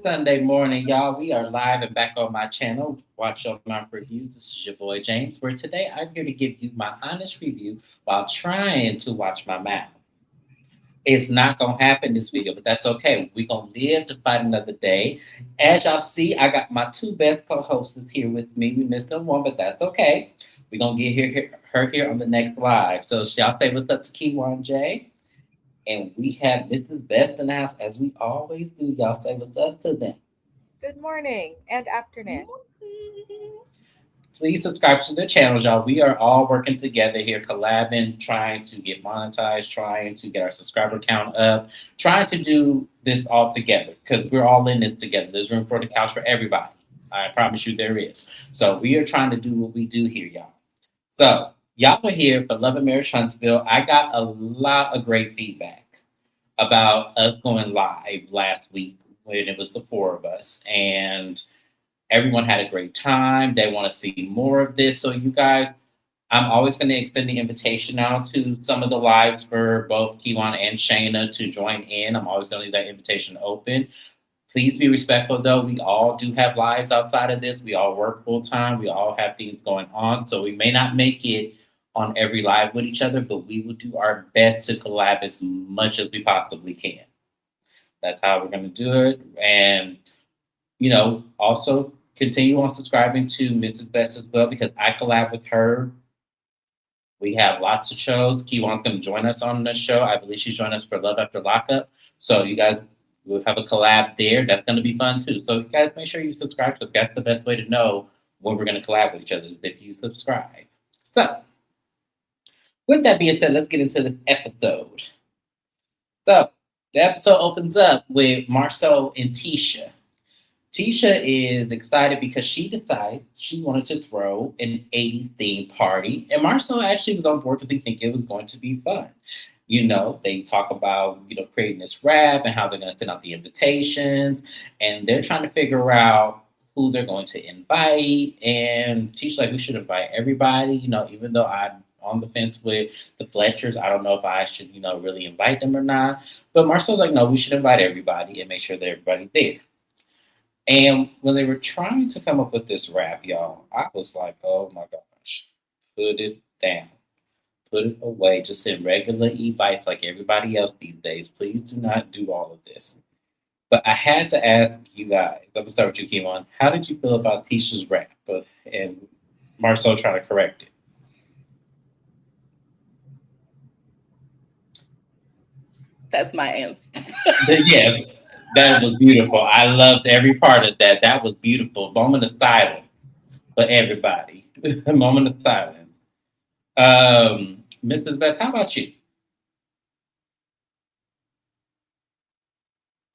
Sunday morning, y'all. We are live and back on my channel. Watch Your Mouth Reviews. This is your boy James, where today I'm here to give you my honest review while trying to watch my mouth. It's not gonna happen this video, but that's okay. We're gonna live to fight another day. As y'all see, I got my two best co-hosts here with me. We missed them one, but that's okay. We're gonna get her here on the next live. So y'all say what's up to Keywan J. And we have Mrs. Best in the house, as we always do. Y'all say what's up to them. Good morning and afternoon. Please subscribe to the channel, y'all. We are all working together here, collabing, trying to get monetized, trying to get our subscriber count up, trying to do this all together because we're all in this together. There's room for the couch for everybody. I promise you there is. So we are trying to do what we do here, y'all. So y'all were here for Love and Marriage Huntsville. I got a lot of great feedback about us going live last week when it was the four of us. And everyone had a great time. They want to see more of this. So you guys, I'm always going to extend the invitation out to some of the lives for both Keywan and Shana to join in. I'm always going to leave that invitation open. Please be respectful, though. We all do have lives outside of this. We all work full time. We all have things going on. So we may not make it on every live with each other, but we will do our best to collab as much as we possibly can. That's how we're going to do it. And, also continue on subscribing to Mrs. Best as well because I collab with her. We have lots of shows. Keywan's going to join us on this show. I believe she's joining us for Love After Lockup. So you guys will have a collab there. That's going to be fun too. So you guys make sure you subscribe because that's the best way to know when we're going to collab with each other is if you subscribe. So with that being said, let's get into this episode. So the episode opens up with Marceau and Tisha. Tisha is excited because she decided she wanted to throw an 80s themed party. And Marceau actually was on board because he think it was going to be fun. They talk about, creating this rap and how they're going to send out the invitations. And they're trying to figure out who they're going to invite. And Tisha's like, we should invite everybody, even though I'm on the fence with the Fletchers. I don't know if I should, really invite them or not. But Marceau's like, no, we should invite everybody and make sure that everybody's there. And when they were trying to come up with this rap, y'all, I was like, oh my gosh, put it down, put it away, just send regular e-bites like everybody else these days. Please do not do all of this. But I had to ask you guys, I'm going to start with you, Keywan. How did you feel about Tisha's rap and Marceau trying to correct it? That's my answer. Yes. That was beautiful. I loved every part of that. That was beautiful. Moment of silence for everybody. Moment of silence. Mrs. Best, how about you?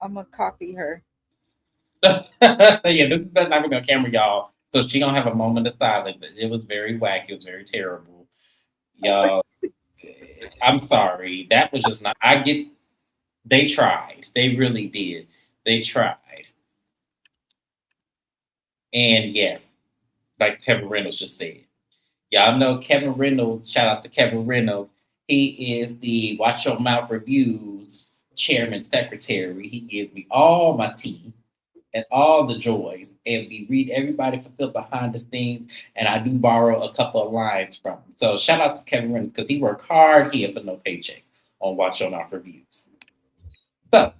I'm gonna copy her. Yeah, Mrs. Best not gonna camera y'all, so she gonna have a moment of silence. It was very wacky. It was very terrible, y'all. I'm sorry. That was just not. I get. They tried. They really did. They tried. And yeah, like Kevin Reynolds just said. Y'all know Kevin Reynolds, shout out to Kevin Reynolds. He is the Watch Your Mouth Reviews chairman secretary. He gives me all my tea and all the joys. And we read everybody fulfilled behind the scenes. And I do borrow a couple of lines from him. So shout out to Kevin Reynolds because he worked hard here for no paycheck on Watch Your Mouth Reviews. So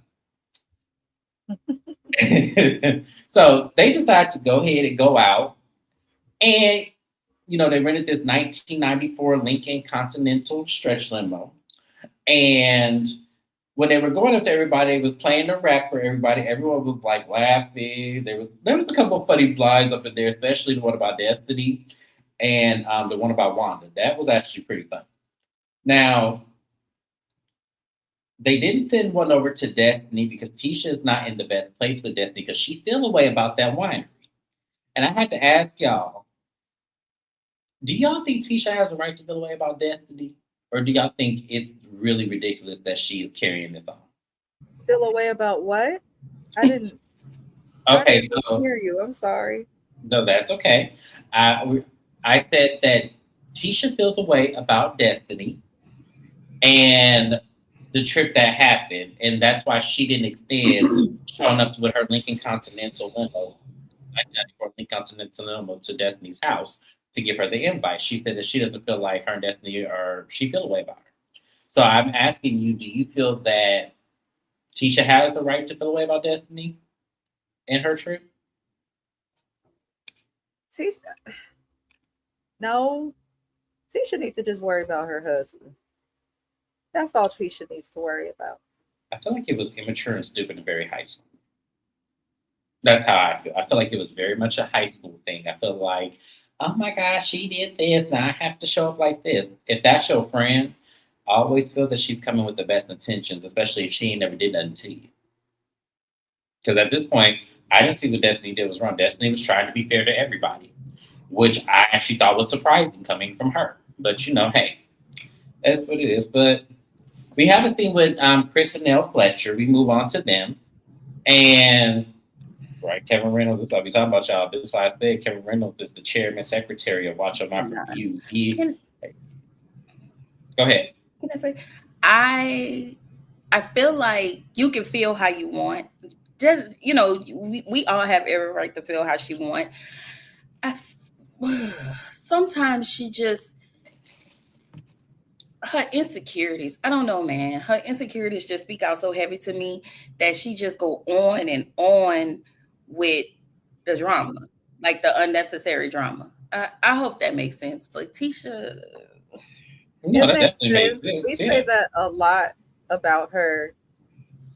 so they decided to go ahead and go out. And, they rented this 1994 Lincoln Continental stretch limo. And when they were going up to everybody, it was playing the rap for everybody. Everyone was like laughing. There was a couple of funny lines up in there, especially the one about Destiny and the one about Wanda. That was actually pretty fun. Now, they didn't send one over to Destiny because Tisha is not in the best place with Destiny because she feel a way about that winery. And I had to ask y'all, do y'all think Tisha has a right to feel a way about Destiny? Or do y'all think it's really ridiculous that she is carrying this on? Feel a way about what? I didn't. Okay, I didn't hear you. I'm sorry. No, that's okay. I said that Tisha feels a way about Destiny, and the trip that happened, and that's why she didn't extend showing up with her Lincoln Continental limo, 1994 Lincoln Continental limo to Destiny's house to give her the invite. She said that she doesn't feel like her and Destiny are she feel away about her. So I'm asking you, do you feel that Tisha has the right to feel away about Destiny and her trip? Tisha, no. Tisha needs to just worry about her husband. That's all Tisha needs to worry about. I feel like it was immature and stupid and very high school. That's how I feel. I feel like it was very much a high school thing. I feel like, oh my gosh, she did this. Now I have to show up like this. If that's your friend, I always feel that she's coming with the best intentions, especially if she ain't never did nothing to you. Because at this point, I didn't see what Destiny did was wrong. Destiny was trying to be fair to everybody, which I actually thought was surprising coming from her. But you know, hey, that's what it is. But we have a scene with Chris and Nell Fletcher. We move on to them. And right, Kevin Reynolds is what we talking about, y'all. This is why I said Kevin Reynolds is the chairman secretary of Watch Your Mouth Reviews. Go ahead. Can I say, I feel like you can feel how you want. Just we all have every right to feel how she want. Sometimes she just her insecurities. I don't know, man. Her insecurities just speak out so heavy to me that she just go on and on with the drama, like the unnecessary drama. I hope that makes sense. But Tisha, No, that makes definitely makes sense. sense. We say that a lot about her,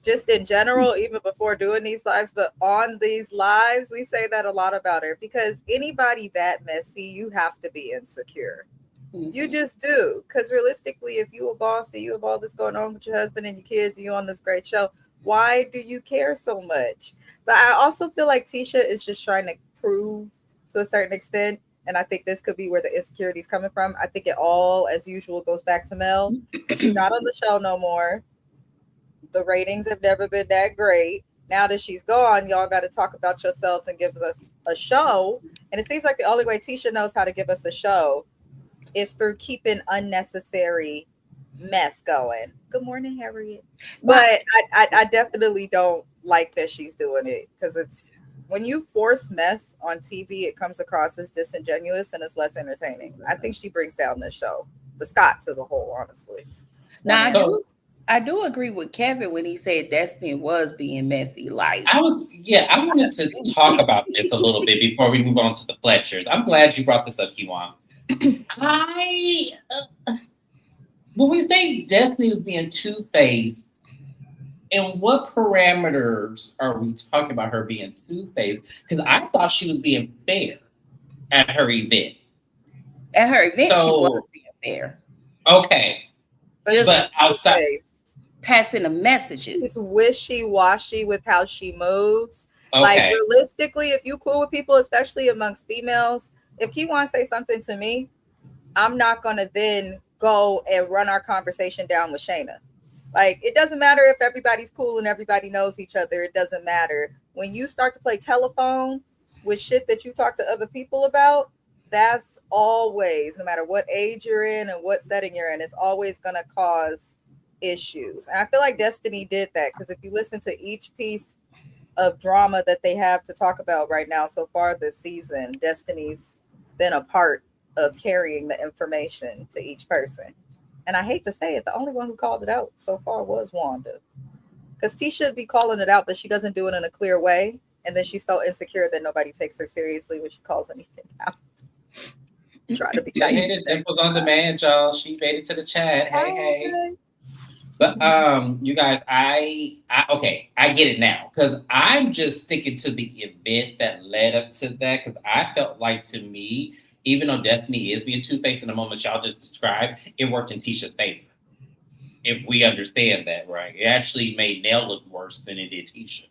just in general, even before doing these lives. But on these lives, we say that a lot about her because anybody that messy, you have to be insecure. You just do. Because realistically, if you a boss and you have all this going on with your husband and your kids, and you on this great show, why do you care so much? But I also feel like Tisha is just trying to prove to a certain extent. And I think this could be where the insecurity is coming from. I think it all, as usual, goes back to Mel. She's not on the show no more. The ratings have never been that great. Now that she's gone, y'all got to talk about yourselves and give us a show. And it seems like the only way Tisha knows how to give us a show is through keeping unnecessary mess going. Good morning, Harriet. But I definitely don't like that she's doing it because it's when you force mess on TV, it comes across as disingenuous and it's less entertaining. I think she brings down this show, the Scots as a whole, honestly. Now I do agree with Kevin when he said Destiny was being messy. Like I wanted to talk about this a little bit before we move on to the Fletchers. I'm glad you brought this up, Keywan. When we say Destiny was being two-faced, in what parameters are we talking about her being two-faced? Because I thought she was being fair at her event. At her event, she was being fair. Okay. But outside, passing the messages. It's wishy-washy with how she moves. Okay. Like, realistically, if you cool with people, especially amongst females, if Keywan say something to me, I'm not going to then go and run our conversation down with Shana. Like, it doesn't matter if everybody's cool and everybody knows each other. It doesn't matter. When you start to play telephone with shit that you talk to other people about, that's always, no matter what age you're in and what setting you're in, it's always going to cause issues. And I feel like Destiny did that because if you listen to each piece of drama that they have to talk about right now so far this season, Destiny's been a part of carrying the information to each person. And I hate to say it, the only one who called it out so far was Wanda. Because T should be calling it out, but she doesn't do it in a clear way. And then she's so insecure that nobody takes her seriously when she calls anything out. Try to be nice. It was on demand, y'all. She made it to the chat. Hey. But you guys, I get it now because I'm just sticking to the event that led up to that because I felt like to me, even though Destiny is being two-faced in the moments y'all just described, it worked in Tisha's favor. If we understand that, right? It actually made Nell look worse than it did Tisha.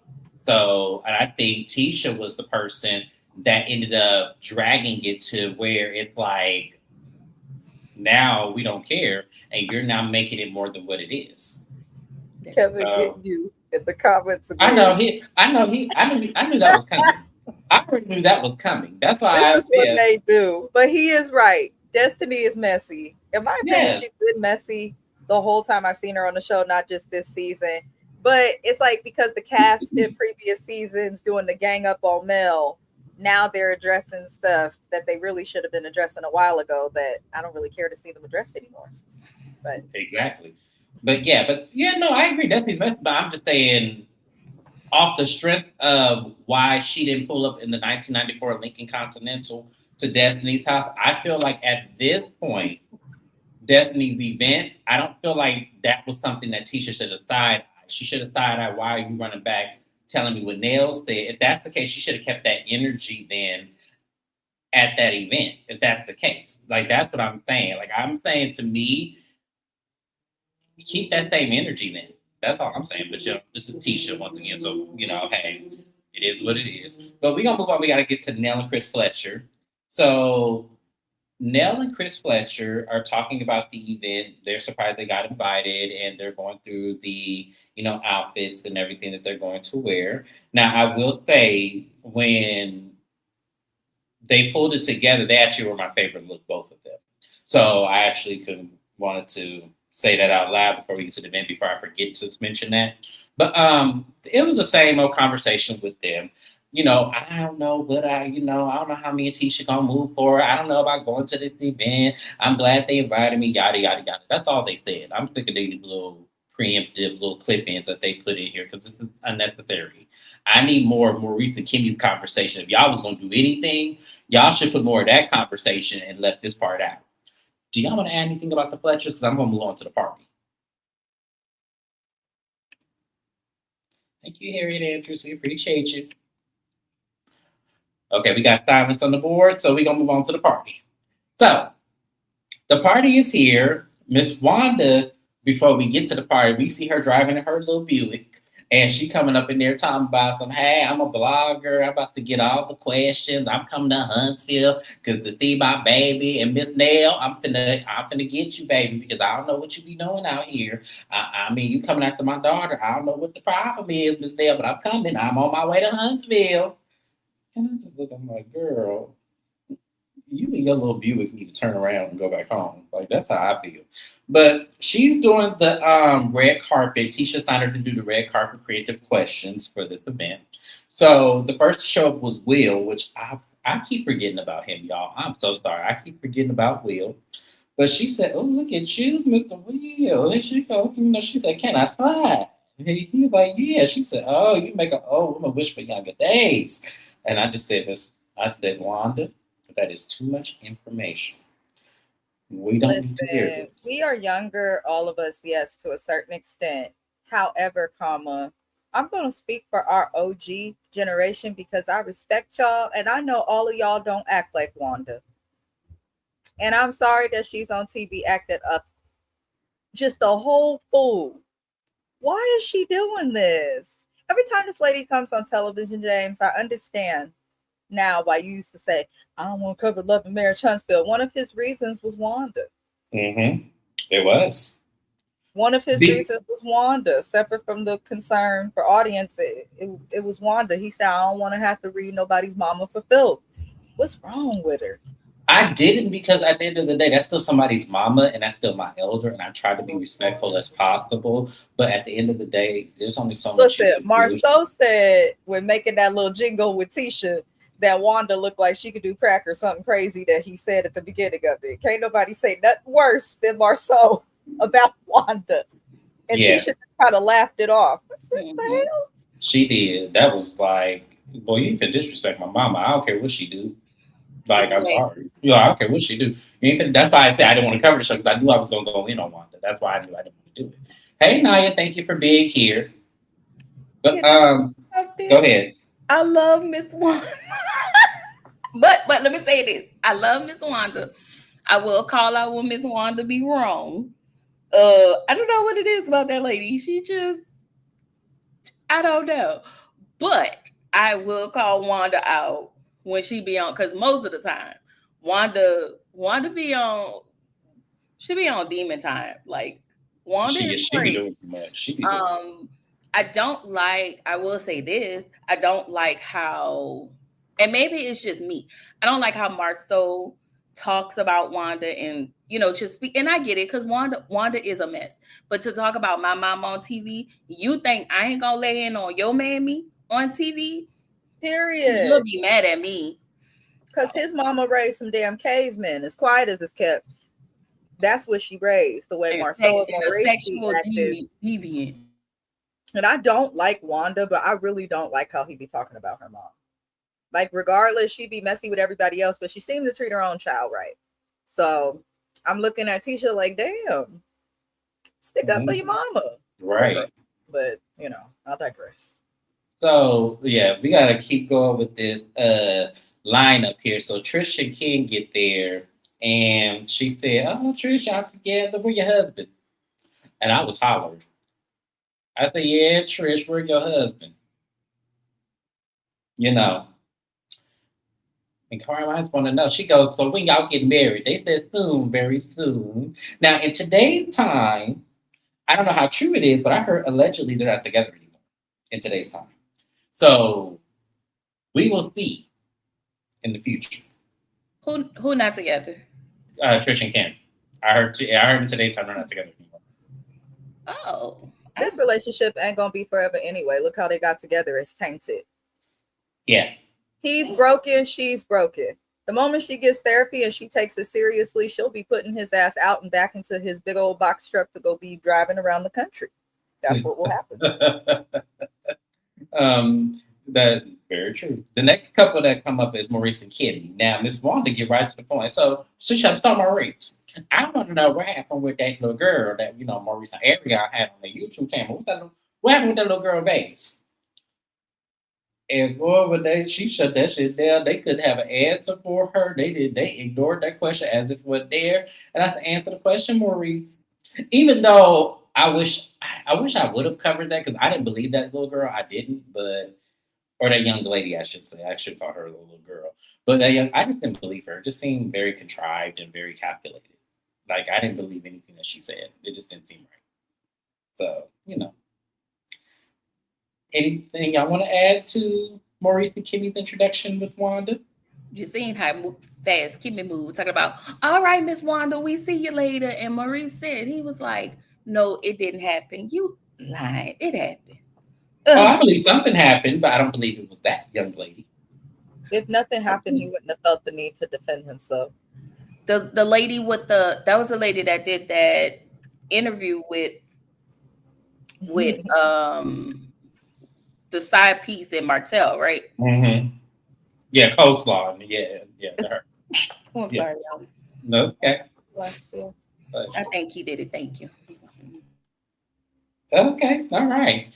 So, and I think Tisha was the person that ended up dragging it to where it's like, now we don't care, and you're now making it more than what it is. Kevin, get you in the comments again. I knew that was coming. I already knew that was coming. That's why this is what they do. But he is right. Destiny is messy. In my opinion, she's been messy the whole time I've seen her on the show, not just this season. But it's like because the cast in previous seasons doing the gang up on Mel, now they're addressing stuff that they really should have been addressing a while ago that I don't really care to see them address anymore. But Exactly. But yeah, no, I agree. Destiny's best, but I'm just saying off the strength of why she didn't pull up in the 1994 Lincoln Continental to Destiny's house, I feel like at this point, Destiny's event, I don't feel like that was something that Tisha should have side. She should have side. Why are you running back telling me what Nails said? If that's the case, she should have kept that energy then at that event. If that's the case, like that's what I'm saying. Like I'm saying to me, keep that same energy then. That's all I'm saying. But this is Tisha once again, so hey, it is what it is. But we're gonna move on. We gotta get to Nell and Chris Fletcher. So Nell and Chris Fletcher are talking about the event. They're surprised they got invited, and they're going through the outfits and everything that they're going to wear. Now, I will say when they pulled it together, they actually were my favorite look, both of them. So I actually wanted to say that out loud before we get to the event, before I forget to mention that. But it was the same old conversation with them. I don't know what I don't know how me and Tisha gonna move forward. I don't know about going to this event. I'm glad they invited me, yada, yada, yada. That's all they said. I'm sick of these little preemptive little clip-ins that they put in here because this is unnecessary. I need more Maurice and Kimmy's conversation. If y'all was gonna do anything, y'all should put more of that conversation and left this part out. Do y'all want to add anything about the Fletchers? Because I'm gonna move on to the party. Thank you, Harriet Andrews. We appreciate you. Okay, we got silence on the board, so we're going to move on to the party. So, the party is here. Miss Wanda, before we get to the party, we see her driving in her little Buick, and she coming up in there talking about hey, I'm a blogger. I'm about to get all the questions. I'm coming to Huntsville because to see my baby. And Miss Nell, I'm finna get you, baby, because I don't know what you be doing out here. I mean, you coming after my daughter. I don't know what the problem is, Miss Nell, but I'm coming. I'm on my way to Huntsville. And I just look, I'm like, girl, you and your little Buick need to turn around and go back home. Like, that's how I feel. But she's doing the red carpet. Tisha signed her to do the red carpet creative questions for this event. So the first to show up was Will, which I keep forgetting about him, y'all. I'm so sorry. I keep forgetting about Will. But she said, oh, look at you, Mr. Will. And she go, she said, can I slide? And he was like, yeah. She said, oh, you make an old woman wish for younger days. And I just said, Wanda, that is too much information. We don't need to hear this. We are younger, all of us, yes, to a certain extent. However, I'm going to speak for our OG generation because I respect y'all, and I know all of y'all don't act like Wanda. And I'm sorry that she's on TV acting up just a whole fool. Why is she doing this? Every time this lady comes on television, James, I understand now why you used to say, I don't want to cover Love and Marriage Huntsville. One of his reasons was Wanda. Mm-hmm. It was. One of his reasons was Wanda, separate from the concern for audience. It was Wanda. He said, I don't want to have to read nobody's mama for filth. What's wrong with her? I didn't, because at the end of the day, that's still somebody's mama and that's still my elder, and I try to be respectful as possible. But at the end of the day, there's only so much. Listen, Marceau said when making that little jingle with Tisha that Wanda looked like she could do crack or something crazy that he said at the beginning of it. Can't nobody say nothing worse than Marceau about Wanda. And Tisha kind of laughed it off. What the hell? She did. That was like, boy, you can disrespect my mama. I don't care what she do. Like, I'm sorry. I don't care what she do. That's why I said I didn't want to cover the show, because I knew I was going to go in on Wanda. That's why I knew I didn't want to do it. Hey, Naya, thank you for being here. But go ahead. I love Miss Wanda. but let me say this. I love Miss Wanda. I will call out when Miss Wanda be wrong. I don't know what it is about that lady. She just, I don't know. But I will call Wanda out when she be on, because most of the time, Wanda be on, she be on demon time. Like, Wanda she be doing too much. She be doing I will say this, I don't like how, and maybe it's just me, I don't like how Marceau talks about Wanda and, just speak. And I get it, because Wanda is a mess. But to talk about my mom on TV, you think I ain't gonna lay in on your mammy on TV? Period. You'll be mad at me. Because his mama raised some damn cavemen, as quiet as it's kept. That's what she raised, the way Marcella sexual deviant. And I don't like Wanda, but I really don't like how he be talking about her mom. Like, regardless, she be messy with everybody else, but she seemed to treat her own child right. So I'm looking at Tisha like, damn, stick up for your mama. Right. But, I'll digress. So, yeah, we got to keep going with this lineup here. So Trish and Ken get there, and she said, oh, Trish, y'all together. Where your husband? And I was hollered. I said, yeah, Trish, where your husband? And Caroline's want to know. She goes, so when y'all get married? They said soon, very soon. Now, in today's time, I don't know how true it is, but I heard allegedly they're not together anymore in today's time. So we will see in the future. Who not together? Trish and Ken. I heard in today's time they're not together anymore. Oh. This relationship ain't going to be forever anyway. Look how they got together. It's tainted. Yeah. He's broken. She's broken. The moment she gets therapy and she takes it seriously, she'll be putting his ass out and back into his big old box truck to go be driving around the country. That's what will happen. That's very true. The next couple that come up is Maurice and Kitty. Now, Miss Wanda get right to the point. So, I'm talking Maurice. I want to know what happened with that little girl that, Maurice and Ariel had on the YouTube channel. What happened with that little girl in Vegas? And boy, she shut that shit down. They couldn't have an answer for her. They ignored that question as if it was there. And I have to answer the question, Maurice. Even though I wish I would have covered that, because I didn't believe that little girl. I didn't, or that young lady, I should say. I should call her a little girl. But I just didn't believe her. It just seemed very contrived and very calculated. Like, I didn't believe anything that she said. It just didn't seem right. So, Anything y'all want to add to Maurice and Kimmy's introduction with Wanda? You seen how fast Kimmy moved, talking about, all right, Miss Wanda, we see you later. And Maurice said, he was like, no, it didn't happen. You lied. It happened. Oh, I believe something happened, but I don't believe it was that young lady. If nothing happened, he wouldn't have felt the need to defend himself. The lady that was the lady that did that interview with the side piece in Martell, right? Mm-hmm. Yeah, coleslaw. Yeah, her. Oh, I'm sorry, y'all. No, it's okay. Bless you. I think he did it. Thank you. Okay, all right.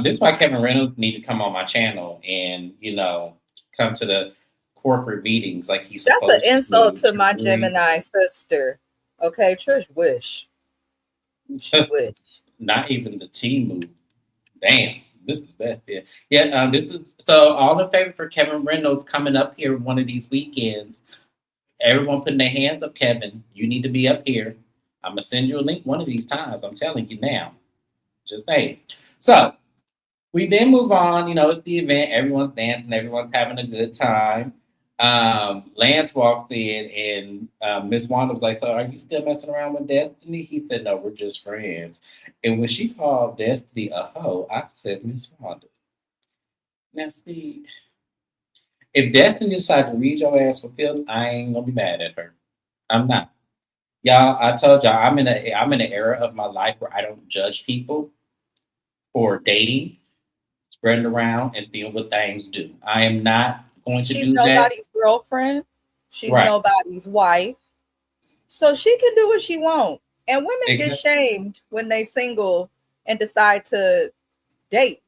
This is why Kevin Reynolds need to come on my channel and come to the corporate meetings like he's supposed to. That's an insult to my Gemini sister. Okay, Trish wish. She wish. Not even the team move. Damn. This is best here. Yeah, this is so all in favor for Kevin Reynolds coming up here one of these weekends. Everyone putting their hands up, Kevin. You need to be up here. I'm gonna send you a link one of these times. I'm telling you now. Just saying. So we then move on. It's the event. Everyone's dancing. Everyone's having a good time. Lance walks in and Miss Wanda was like, so are you still messing around with Destiny? He said, no, we're just friends. And when she called Destiny a hoe, I said, Miss Wanda. Now see, if Destiny decided to read your ass for filth, I ain't gonna be mad at her. I'm not. Y'all, I told y'all I'm in an era of my life where I don't judge people for dating, spreading around, and seeing what things do. I am not going to do that. She's nobody's girlfriend. She's nobody's wife. So she can do what she wants. And women get shamed when they single and decide to date.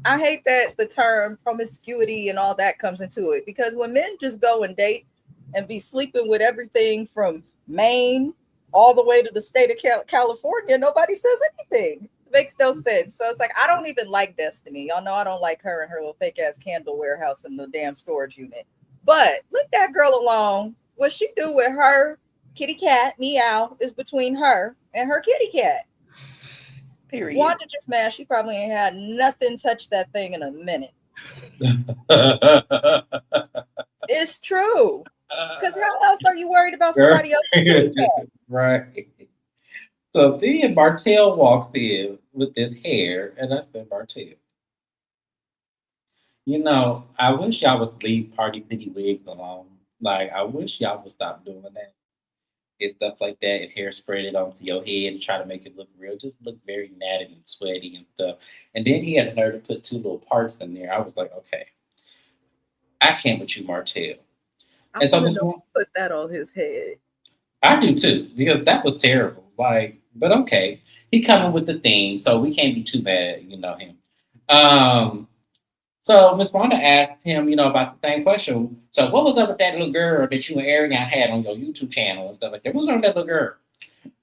I hate that the term promiscuity and all that comes into it, because when men just go and date and be sleeping with everything from Maine all the way to the state of California, nobody says anything. It makes no sense. So it's like, I don't even like Destiny. Y'all know I don't like her and her little fake ass candle warehouse in the damn storage unit. But leave that girl alone. What she do with her kitty cat, meow, is between her and her kitty cat. Period. Wanda just mad. She probably ain't had nothing touch that thing in a minute. It's true. Because how else are you worried about Girl. somebody else's kitty cat? Right. So then Martell walks in with this hair, and I said, Martell, I wish y'all would leave Party City wigs alone. Like, I wish y'all would stop doing that. Get stuff like that and hair spread it onto your head and try to make it look real. Just look very natty and sweaty and stuff. And then he had the nerve to put two little parts in there. I was like, okay, I can't with you, Martell. I And so want to this know one, who put that on his head. I do too, because that was terrible. Like, but okay. He coming with the theme, so we can't be too mad at, him. Um, So Miss Wanda asked him, about the same question. So what was up with that little girl that you and Ariana had on your YouTube channel and stuff like that? What was wrong with that little girl?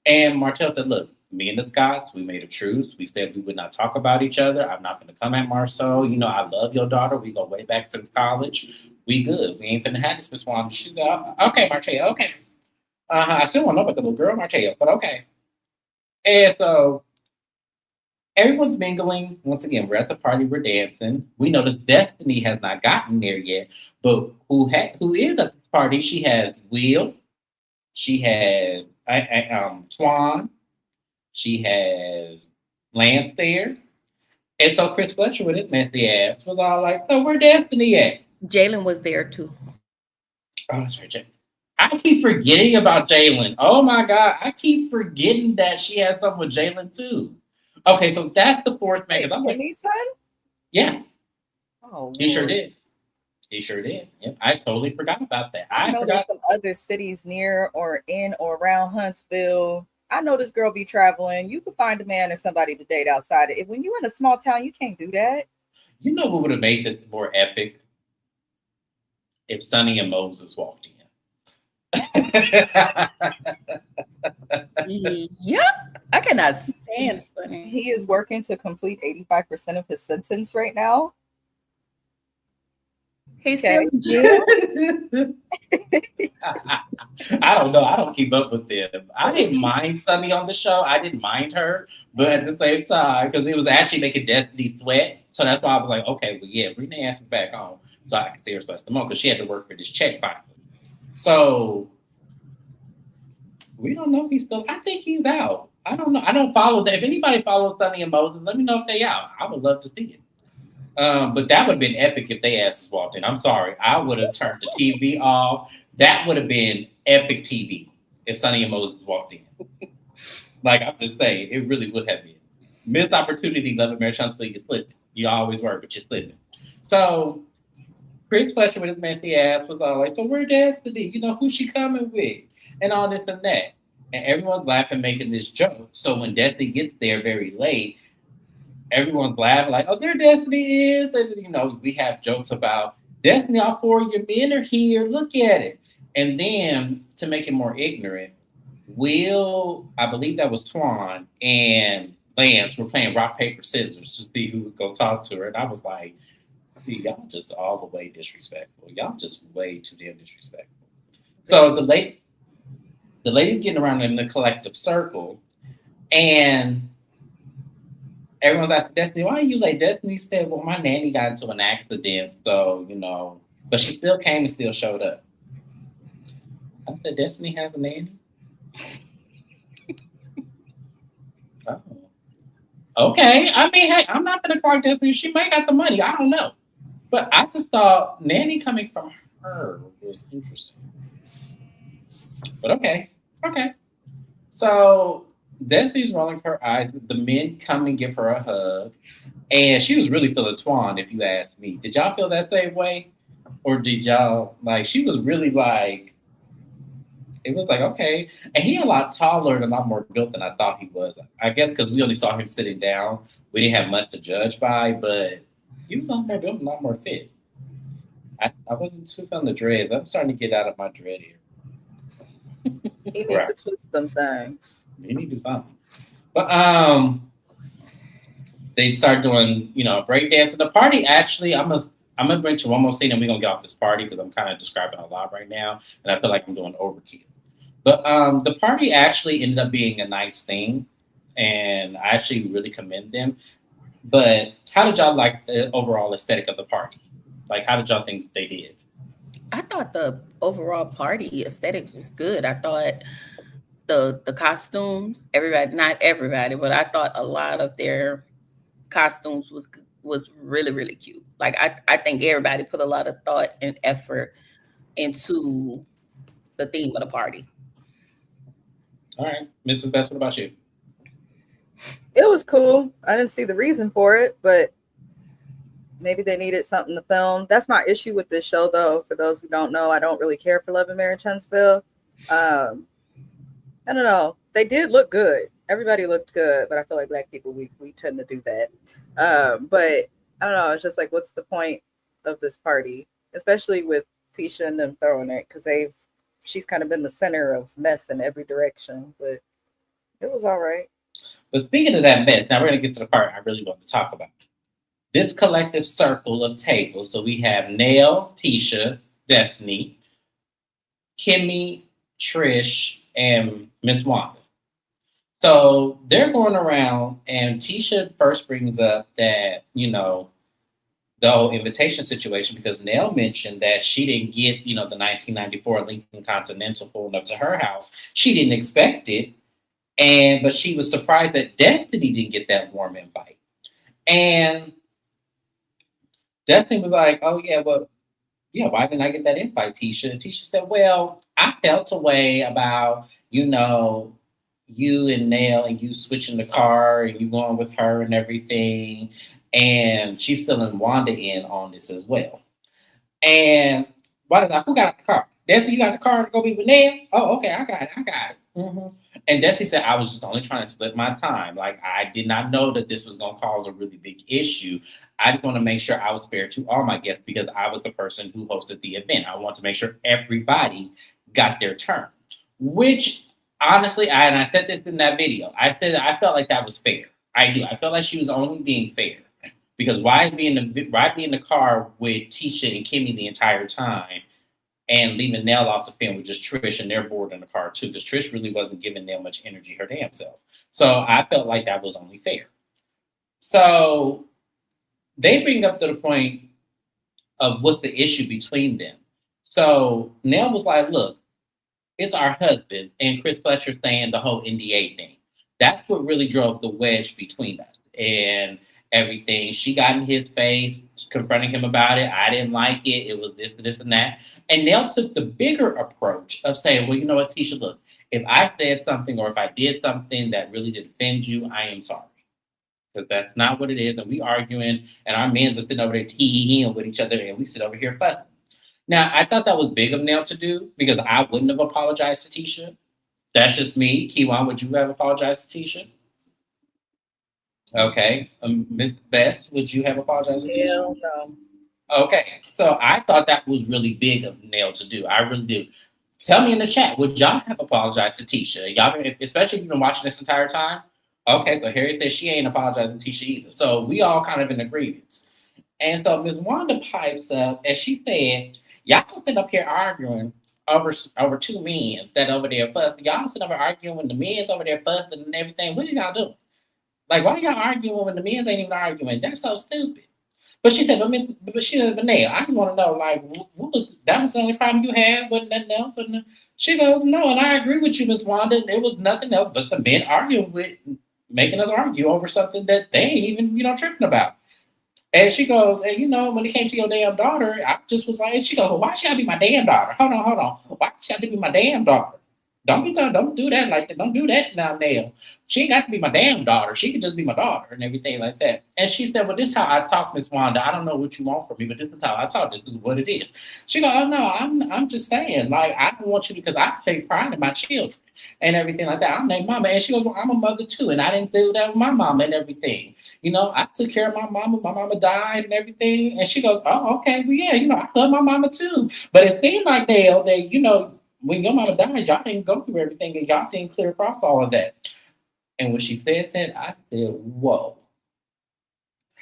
And Martell said, look, me and the Scots, we made a truce. We said we would not talk about each other. I'm not going to come at Marceau. I love your daughter. We go way back since college. We good. We ain't finna have this, Miss Wanda. She said, okay, Martell, okay. I still want to know about the little girl, Martell, but okay. And so everyone's mingling. Once again, we're at the party, we're dancing. We notice Destiny has not gotten there yet, but who is at this party? She has Will, she has Twan, she has Lance there. And so Chris Fletcher with his messy ass was all like, so where Destiny at? Jalen was there too. Oh, that's right, Jalen. I keep forgetting about Jalen. Oh my God, I keep forgetting that she has something with Jalen too. Okay, so that's the fourth man. I'm like, Timmy's son? yeah, Oh, he sure Lord. did. He sure did. Yep, I totally forgot about that. I know there's forgot. some other cities near or in or around Huntsville. I know this girl be traveling. You could find a man or somebody to date outside of it. When you in a small town, you can't do that. You know what would have made this more epic? If Sonny and Moses walked in. Yep. I cannot stand Sonny. He is working to complete 85% of his sentence right now. He's still in jail. I don't know. I don't keep up with them. I didn't mind Sunny on the show. I didn't mind her, but at the same time, because it was actually making Destiny sweat, so that's why I was like, okay, well, yeah, bring the ass back home so I can see her sweat some more because she had to work for this check finally. So we don't know if he's still. I think he's out. I don't know. I don't follow that. If anybody follows Sunny and Moses, let me know if they out. I would love to see it. But that would have been epic if they asses walked in. I'm sorry. I would have turned the TV off. That would have been epic TV if Sonny and Moses walked in. Like, I'm just saying, it really would have been. Missed opportunity, loving Marriage Huntsville, you're slipping. You always were, but you're slipping. So, Chris Fletcher with his messy ass was all like, so where Destiny? Who's she coming with? And all this and that. And everyone's laughing, making this joke. So when Destiny gets there very late, everyone's laughing like, oh, there Destiny is. And, we have jokes about Destiny, all four of your men are here. Look at it. And then to make it more ignorant, Will, I believe that was Twan, and Lance were playing rock, paper, scissors to see who was going to talk to her. And I was like, see, y'all just all the way disrespectful. Y'all just way too damn disrespectful. So the ladies getting around in the collective circle, and everyone's asking Destiny, why are you late? Destiny said, well, my nanny got into an accident, so, but she still came and still showed up. I said, Destiny has a nanny? Oh. Okay. I mean, hey, I'm not going to call Destiny. She may got the money. I don't know. But I just thought nanny coming from her was interesting. But okay. So Destiny's rolling her eyes. The men come and give her a hug. And she was really feeling Twan, if you ask me. Did y'all feel that same way? Or did y'all, she was really it was like, okay. And he a lot taller and a lot more built than I thought he was. I guess because we only saw him sitting down. We didn't have much to judge by, but he was a lot more built, a lot more fit. I wasn't too feeling the dreads. I'm starting to get out of my dread here. He need to twist them things. He need to do something. But they start doing, break dance at the party. Actually, I'm gonna bring you one more scene and we're gonna get off this party because I'm kind of describing a lot right now, and I feel like I'm doing overkill. But the party actually ended up being a nice thing, and I actually really commend them. But how did y'all like the overall aesthetic of the party? Like, how did y'all think they did? I thought the overall party aesthetics was good. I thought the costumes, everybody, not everybody, but I thought a lot of their costumes was really really cute. Like I think everybody put a lot of thought and effort into the theme of the party. All right, Mrs. Best, what about you? It was cool. I didn't see the reason for it, but maybe they needed something to film. That's my issue with this show, though. For those who don't know, I don't really care for Love and Marriage Huntsville. I don't know. They did look good. Everybody looked good, but I feel like Black people, we tend to do that. But I don't know. It's just like, what's the point of this party, especially with Tisha and them throwing it, because she's kind of been the center of mess in every direction. But it was all right. But speaking of that mess, now we're going to get to the part I really want to talk about. This collective circle of tables. So we have Nell, Tisha, Destiny, Kimmy, Trish, and Miss Wanda. So they're going around, and Tisha first brings up that, the whole invitation situation because Nell mentioned that she didn't get, the 1994 Lincoln Continental pulling up to her house. She didn't expect it. But she was surprised that Destiny didn't get that warm invite. And Destiny was like, oh, yeah, well, yeah, why didn't I get that invite, Tisha? And Tisha said, well, I felt a way about, you and Nell and you switching the car and you going with her and everything. And she's filling Wanda in on this as well. And Wanda's like, who got the car? Destiny, you got the car to go be with Nell? Oh, okay, I got it. Mm-hmm. And Destiny said, I was just only trying to split my time. Like, I did not know that this was going to cause a really big issue. I just want to make sure I was fair to all my guests because I was the person who hosted the event. I want to make sure everybody got their turn, which honestly, and I said this in that video, I said I felt like that was fair. I do. I felt like she was only being fair because why be in the car with Tisha and Kimmy the entire time and leaving Nell off the film with just Trish and they're bored in the car too because Trish really wasn't giving Nell much energy her damn self. So I felt like that was only fair. So they bring up to the point of what's the issue between them. So Nell was like, look, it's our husbands, and Chris Fletcher saying the whole NDA thing. That's what really drove the wedge between us and everything. She got in his face, confronting him about it. I didn't like it. It was this, and that. And Nell took the bigger approach of saying, well, you know what, Tisha, look, if I said something or if I did something that really did offend you, I am sorry. Because that's not what it is. And we arguing, and our men are sitting over there teeing with each other, and we sit over here fussing. Now, I thought that was big of Nell to do because I wouldn't have apologized to Tisha. That's just me. Keywan, would you have apologized to Tisha? Okay. Miss Best, would you have apologized to Tisha? Hell no. Okay. So I thought that was really big of Nell to do. I really do. Tell me in the chat, would y'all have apologized to Tisha? Y'all, especially if you've been watching this entire time. Okay, so Harry says she ain't apologizing to Tisha either. So we all kind of in agreement. And so Miss Wanda pipes up and she said, y'all sit up here arguing over two men that over there fussing. Y'all sit over arguing when the men's over there fussing and everything. What are y'all doing? Like, why y'all arguing when the men's ain't even arguing? That's so stupid. But she said, but she said, but Nail, I just want to know, like, what was that was the only problem you had? Wasn't nothing else? She goes, no, and I agree with you, Miss Wanda. There was nothing else but the men arguing with making us argue over something that they ain't even, tripping about. And she goes, and when it came to your damn daughter, I just was like, and she goes, well, why she gotta be my damn daughter? Hold on. Why she gotta be my damn daughter? Don't do that like that. Don't do that now, Nail. She ain't got to be my damn daughter. She could just be my daughter and everything like that. And she said, well, this is how I talk, Miss Wanda. I don't know what you want from me, but this is how I talk. This is what it is. She goes, oh, no, I'm just saying, like, I don't want you to, because I take pride in my children and everything like that. I'm their mama. And she goes, well, I'm a mother too. And I didn't do that with my mama and everything. I took care of my mama. My mama died and everything. And she goes, oh, okay. Well, yeah, I love my mama too. But it seemed like they when your mama died, y'all didn't go through everything and y'all didn't clear across all of that. And when she said that, I said, whoa,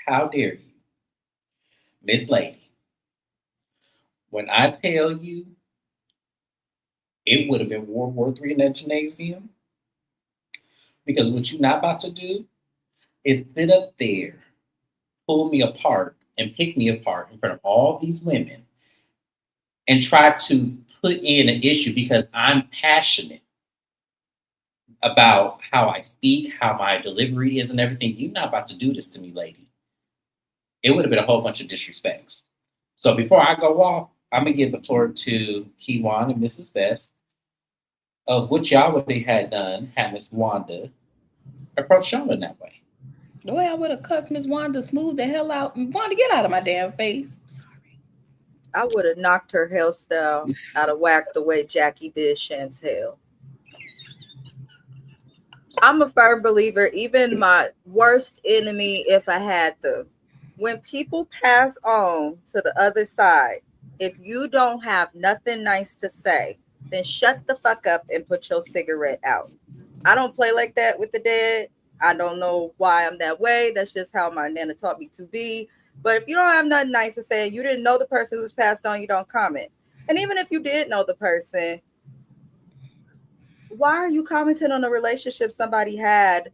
how dare you, Miss Lady? When I tell you it would have been World War III in that gymnasium, because what you're not about to do is sit up there, pull me apart, and pick me apart in front of all these women and try to put in an issue because I'm passionate about how I speak, how my delivery is, and everything. You're not about to do this to me, lady. It would have been a whole bunch of disrespects. So before I go off, I'm gonna give the floor to Keywan and Mrs. Best of what y'all would have had done had Miss Wanda approached y'all in that way. The way I would have cussed Miss Wanda smooth the hell out. Wanda, get out of my damn face. I'm sorry. I would have knocked her hairstyle out of whack the way Jackie did Chantel. I'm a firm believer, even my worst enemy, if I had them, when people pass on to the other side, if you don't have nothing nice to say, then shut the fuck up and put your cigarette out. I don't play like that with the dead. I don't know why I'm that way. That's just how my nana taught me to be. But if you don't have nothing nice to say and you didn't know the person who's passed on, you don't comment. And even if you did know the person, why are you commenting on a relationship somebody had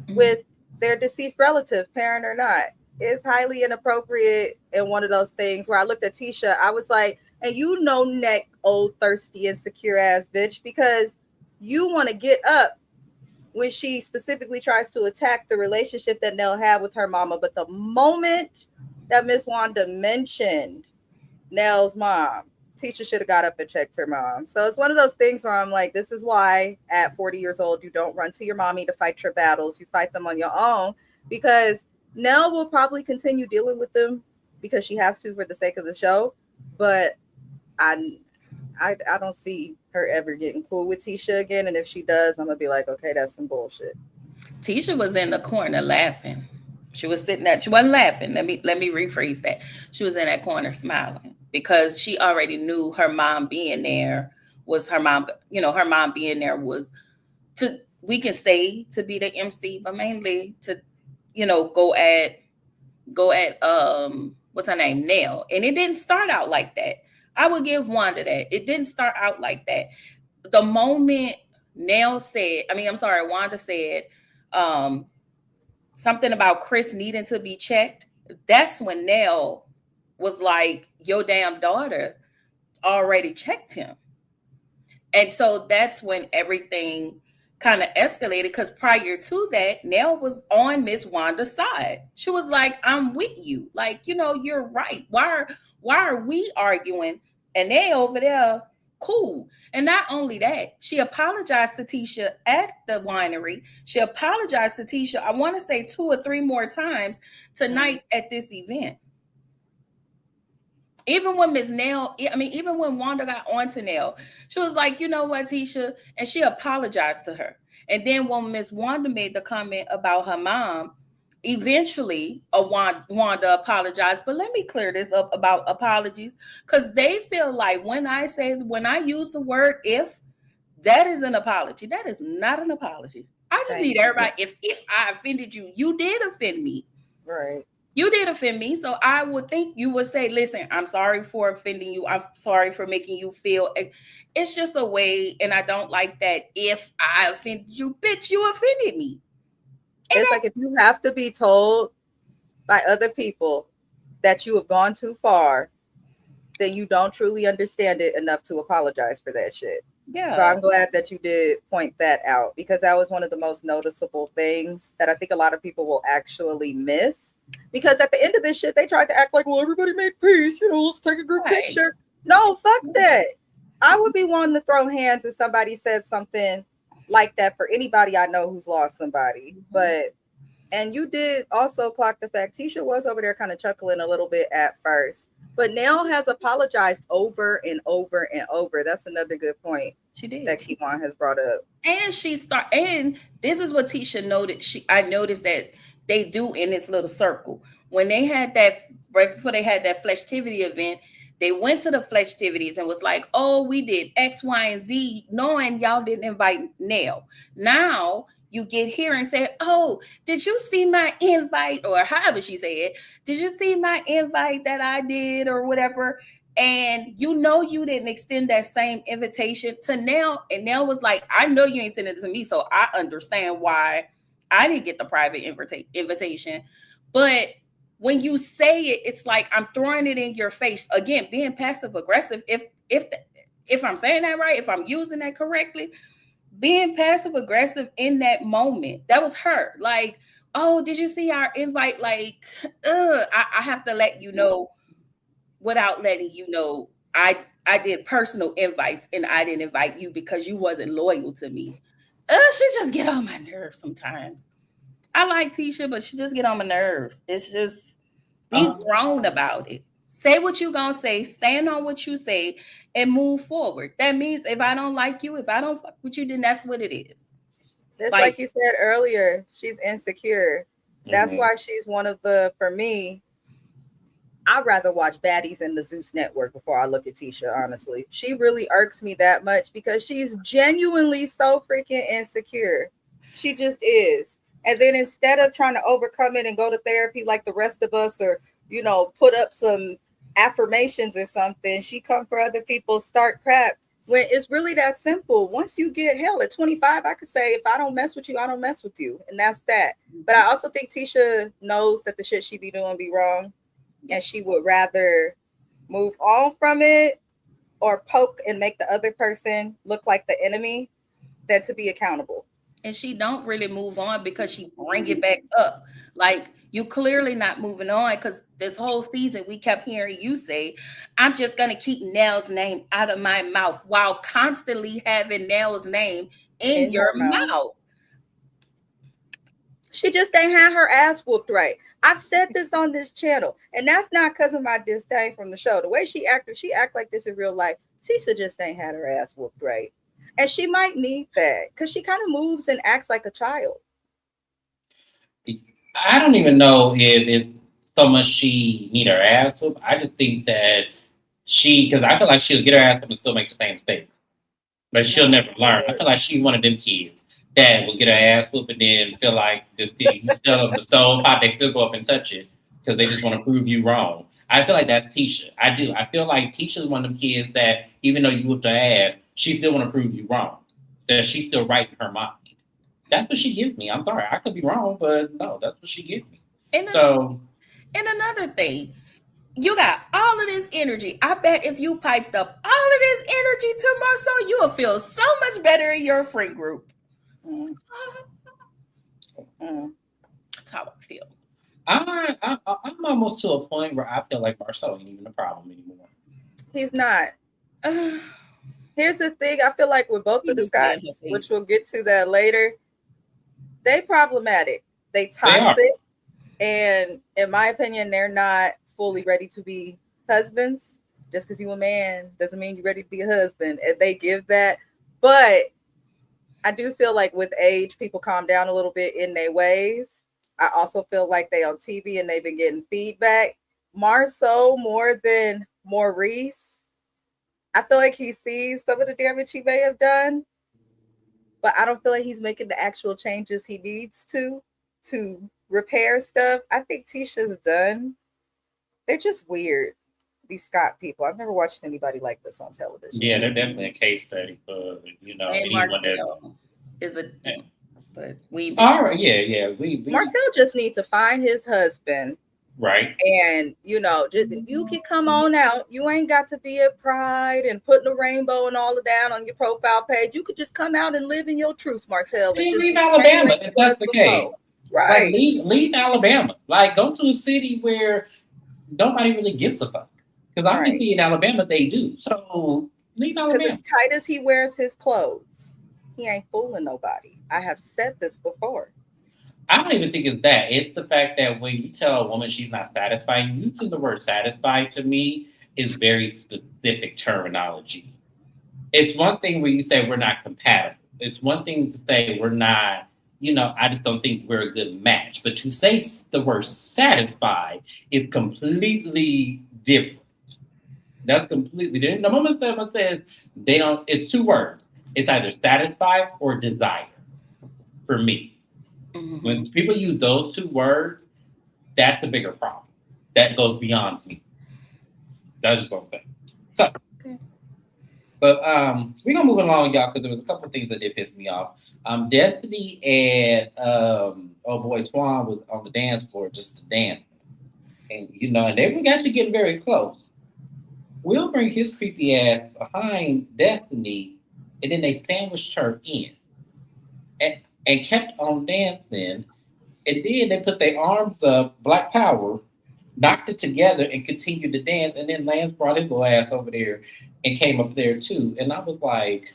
with their deceased relative, parent or not? It's highly inappropriate and one of those things where I looked at Tisha, I was like, and you know, neck, old, thirsty, insecure ass bitch, because you want to get up when she specifically tries to attack the relationship that Nell had with her mama. But the moment that Miss Wanda mentioned Nell's mom, Tisha should have got up and checked her mom. So it's one of those things where I'm like, this is why at 40 years old, you don't run to your mommy to fight your battles. You fight them on your own, because Nell will probably continue dealing with them because she has to for the sake of the show. But I don't see her ever getting cool with Tisha again. And if she does, I'm going to be like, okay, that's some bullshit. Tisha was in the corner laughing. She was sitting there. She wasn't laughing. Let me rephrase that. She was in that corner smiling because she already knew her mom being there was her mom. You know, her mom being there was to, we can say, to be the MC, but mainly to, you know, go at what's her name, Nell. And it didn't start out like that. I would give Wanda that. It didn't start out like that. The moment Wanda said something about Chris needing to be checked, that's when Nell was like, your damn daughter already checked him. And so that's when everything kind of escalated, because prior to that, Nell was on Miss Wanda's side. She was like, I'm with you. Like, you know, you're right. Why are we arguing? And they over there, cool. And not only that, she apologized to Tisha at the winery. She apologized to Tisha, I want to say 2 or 3 more times tonight at this event. Even when even when Wanda got on to Nell, she was like, you know what, Tisha? And she apologized to her. And then when Miss Wanda made the comment about her mom, eventually Wanda apologized. But let me clear this up about apologies, because they feel like when I use the word if, that is an apology. That is not an apology. I just need everybody, if I offended you, you did offend me. Right. You did offend me, so I would think you would say, listen, I'm sorry for offending you. I'm sorry for making you feel. It's just a way, and I don't like that. If I offended you, bitch, you offended me. It's like if you have to be told by other people that you have gone too far, then you don't truly understand it enough to apologize for that shit. Yeah. So I'm glad that you did point that out, because that was one of the most noticeable things that I think a lot of people will actually miss. Because at the end of this shit, they tried to act like, well, everybody made peace. You know, let's take a group picture. No, fuck that. I would be wanting to throw hands if somebody said something like that for anybody I know who's lost somebody. But, and you did also clock the fact, Tisha was over there kind of chuckling a little bit at first. But Nell has apologized over and over and over. That's another good point she did that Keywan has brought up. And and this is what Tisha noted. I noticed that they do in this little circle. When they had that, right before they had that Fleshtivity event, they went to the Fleshtivities and was like, oh, we did X, Y, and Z, knowing y'all didn't invite Nell. Now you get here and say, oh, did you see my invite? Or however she said, did you see my invite that I did or whatever? And you know you didn't extend that same invitation to Nell. And Nell was like, I know you ain't sending it to me, so I understand why I didn't get the private invitation. But when you say it, it's like I'm throwing it in your face. Again, being passive aggressive. If I'm saying that right, if I'm using that correctly, being passive aggressive in that moment, that was her. Like, oh, did you see our invite? Like, I have to let you know without letting you know I did personal invites and I didn't invite you because you wasn't loyal to me. She just get on my nerves sometimes. I like Tisha, but she just get on my nerves. It's just be grown about it. Say what you gonna say, stand on what you say, and move forward. That means if I don't like you, if I don't fuck with you, then that's what it is. It's like you said earlier, she's insecure. That's why she's one of the, for me, I'd rather watch baddies in the Zeus network before I look at Tisha, honestly. She really irks me that much because she's genuinely so freaking insecure. She just is. And then instead of trying to overcome it and go to therapy like the rest of us, or, you know, put up some affirmations or something, she come for other people, start crap. When it's really that simple. Once you get hell at 25, I could say, if I don't mess with you, I don't mess with you. And that's that. But I also think Tisha knows that the shit she be doing be wrong. And she would rather move on from it or poke and make the other person look like the enemy than to be accountable. And she don't really move on because she bring it back up. Like, you clearly not moving on, because this whole season we kept hearing you say, I'm just going to keep Nell's name out of my mouth, while constantly having Nell's name in your mouth. She just ain't had her ass whooped right. I've said this on this channel, and that's not because of my disdain from the show. The way she act like this in real life. Tisha just ain't had her ass whooped right. And she might need that because she kind of moves and acts like a child. I don't even know if it's so much she need her ass whooped. I just think that because I feel like she'll get her ass whooped and still make the same mistakes. But she'll never learn. I feel like she's one of them kids that will get her ass whooped and then feel like this thing, you still on the stove pot, they still go up and touch it because they just want to prove you wrong. I feel like that's Tisha. I do. I feel like Tisha's one of them kids that even though you whooped her ass, she still want to prove you wrong. That she's still right in her mind. That's what she gives me. I'm sorry. I could be wrong, but no, that's what she gives me. And another thing, you got all of this energy. I bet if you piped up all of this energy to Marcel, you will feel so much better in your friend group. That's how I feel. I'm almost to a point where I feel like Marcel ain't even a problem anymore. He's not. Here's the thing. I feel like with both of the Scotts, which we'll get to that later, they problematic. They toxic. And in my opinion, they're not fully ready to be husbands. Just because you're a man doesn't mean you're ready to be a husband. And they give that. But I do feel like with age, people calm down a little bit in their ways. I also feel like they on TV and they've been getting feedback. Marceau more than Maurice. I feel like he sees some of the damage he may have done, but I don't feel like he's making the actual changes he needs to repair stuff. I think Tisha's done. They're just weird, these Scott people. I've never watched anybody like this on television. Yeah, they're definitely a case study for, anyone that is a. But we. All right, yeah. We Martell just needs to find his husband. Right. And, just you can come on out. You ain't got to be at Pride and putting a rainbow and all of that on your profile page. You could just come out and live in your truth, Martell. And leave Alabama if that's the case. Right. Like, leave Alabama. Like, go to a city where nobody really gives a fuck. Because obviously in Alabama, they do. So, leave Alabama. Because as tight as he wears his clothes, he ain't fooling nobody. I have said this before. I don't even think it's that. It's the fact that when you tell a woman she's not satisfied, using the word satisfied to me is very specific terminology. It's one thing where you say we're not compatible. It's one thing to say we're not, I just don't think we're a good match. But to say the word satisfied is completely different. That's completely different. The moment someone says it's two words. It's either satisfied or desire for me. Mm-hmm. When people use those two words, that's a bigger problem. That goes beyond me. That's just what I'm saying. So, but we're gonna move along, y'all, because there was a couple of things that did piss me off. Destiny and Twan was on the dance floor just to dance. And and they were actually getting very close. Will bring his creepy ass behind Destiny, and then they sandwiched her in and, and kept on dancing. And then they put their arms up, Black Power, knocked it together, and continued to dance. And then Lance brought his little ass over there and came up there too. And I was like,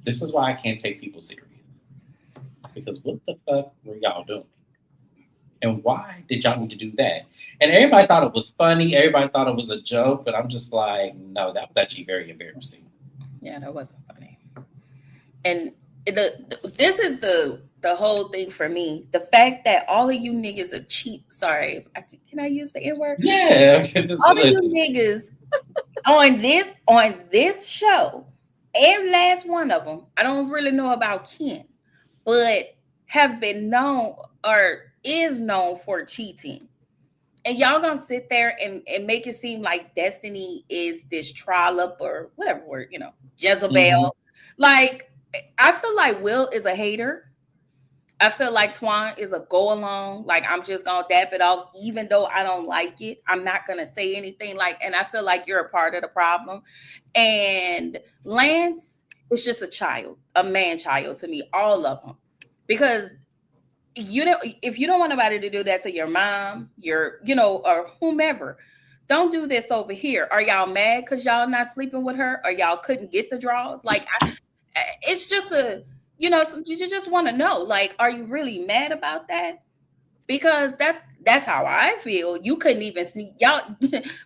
this is why I can't take people serious. Because what the fuck were y'all doing? And why did y'all need to do that? And everybody thought it was funny. Everybody thought it was a joke. But I'm just like, no, that was actually very embarrassing. Yeah, that wasn't funny. And this is the whole thing for me. The fact that all of you niggas are cheap. Sorry, can I use the N word? Yeah. All of you niggas on this show, every last one of them. I don't really know about Ken, but have been known or is known for cheating. And y'all gonna sit there and make it seem like Destiny is this trollop or whatever word, Jezebel. Mm-hmm. Like, I feel like Will is a hater. I feel like Twan is a go along. Like, I'm just gonna dap it off, even though I don't like it. I'm not gonna say anything and I feel like you're a part of the problem. And Lance is just a man child to me, all of them. Because if you don't want nobody to do that to your mom, or whomever, don't do this over here. Are y'all mad because y'all not sleeping with her, or y'all couldn't get the draws? Like, it's just you just want to know, like, are you really mad about that? Because that's how I feel. You couldn't even sneak. Y'all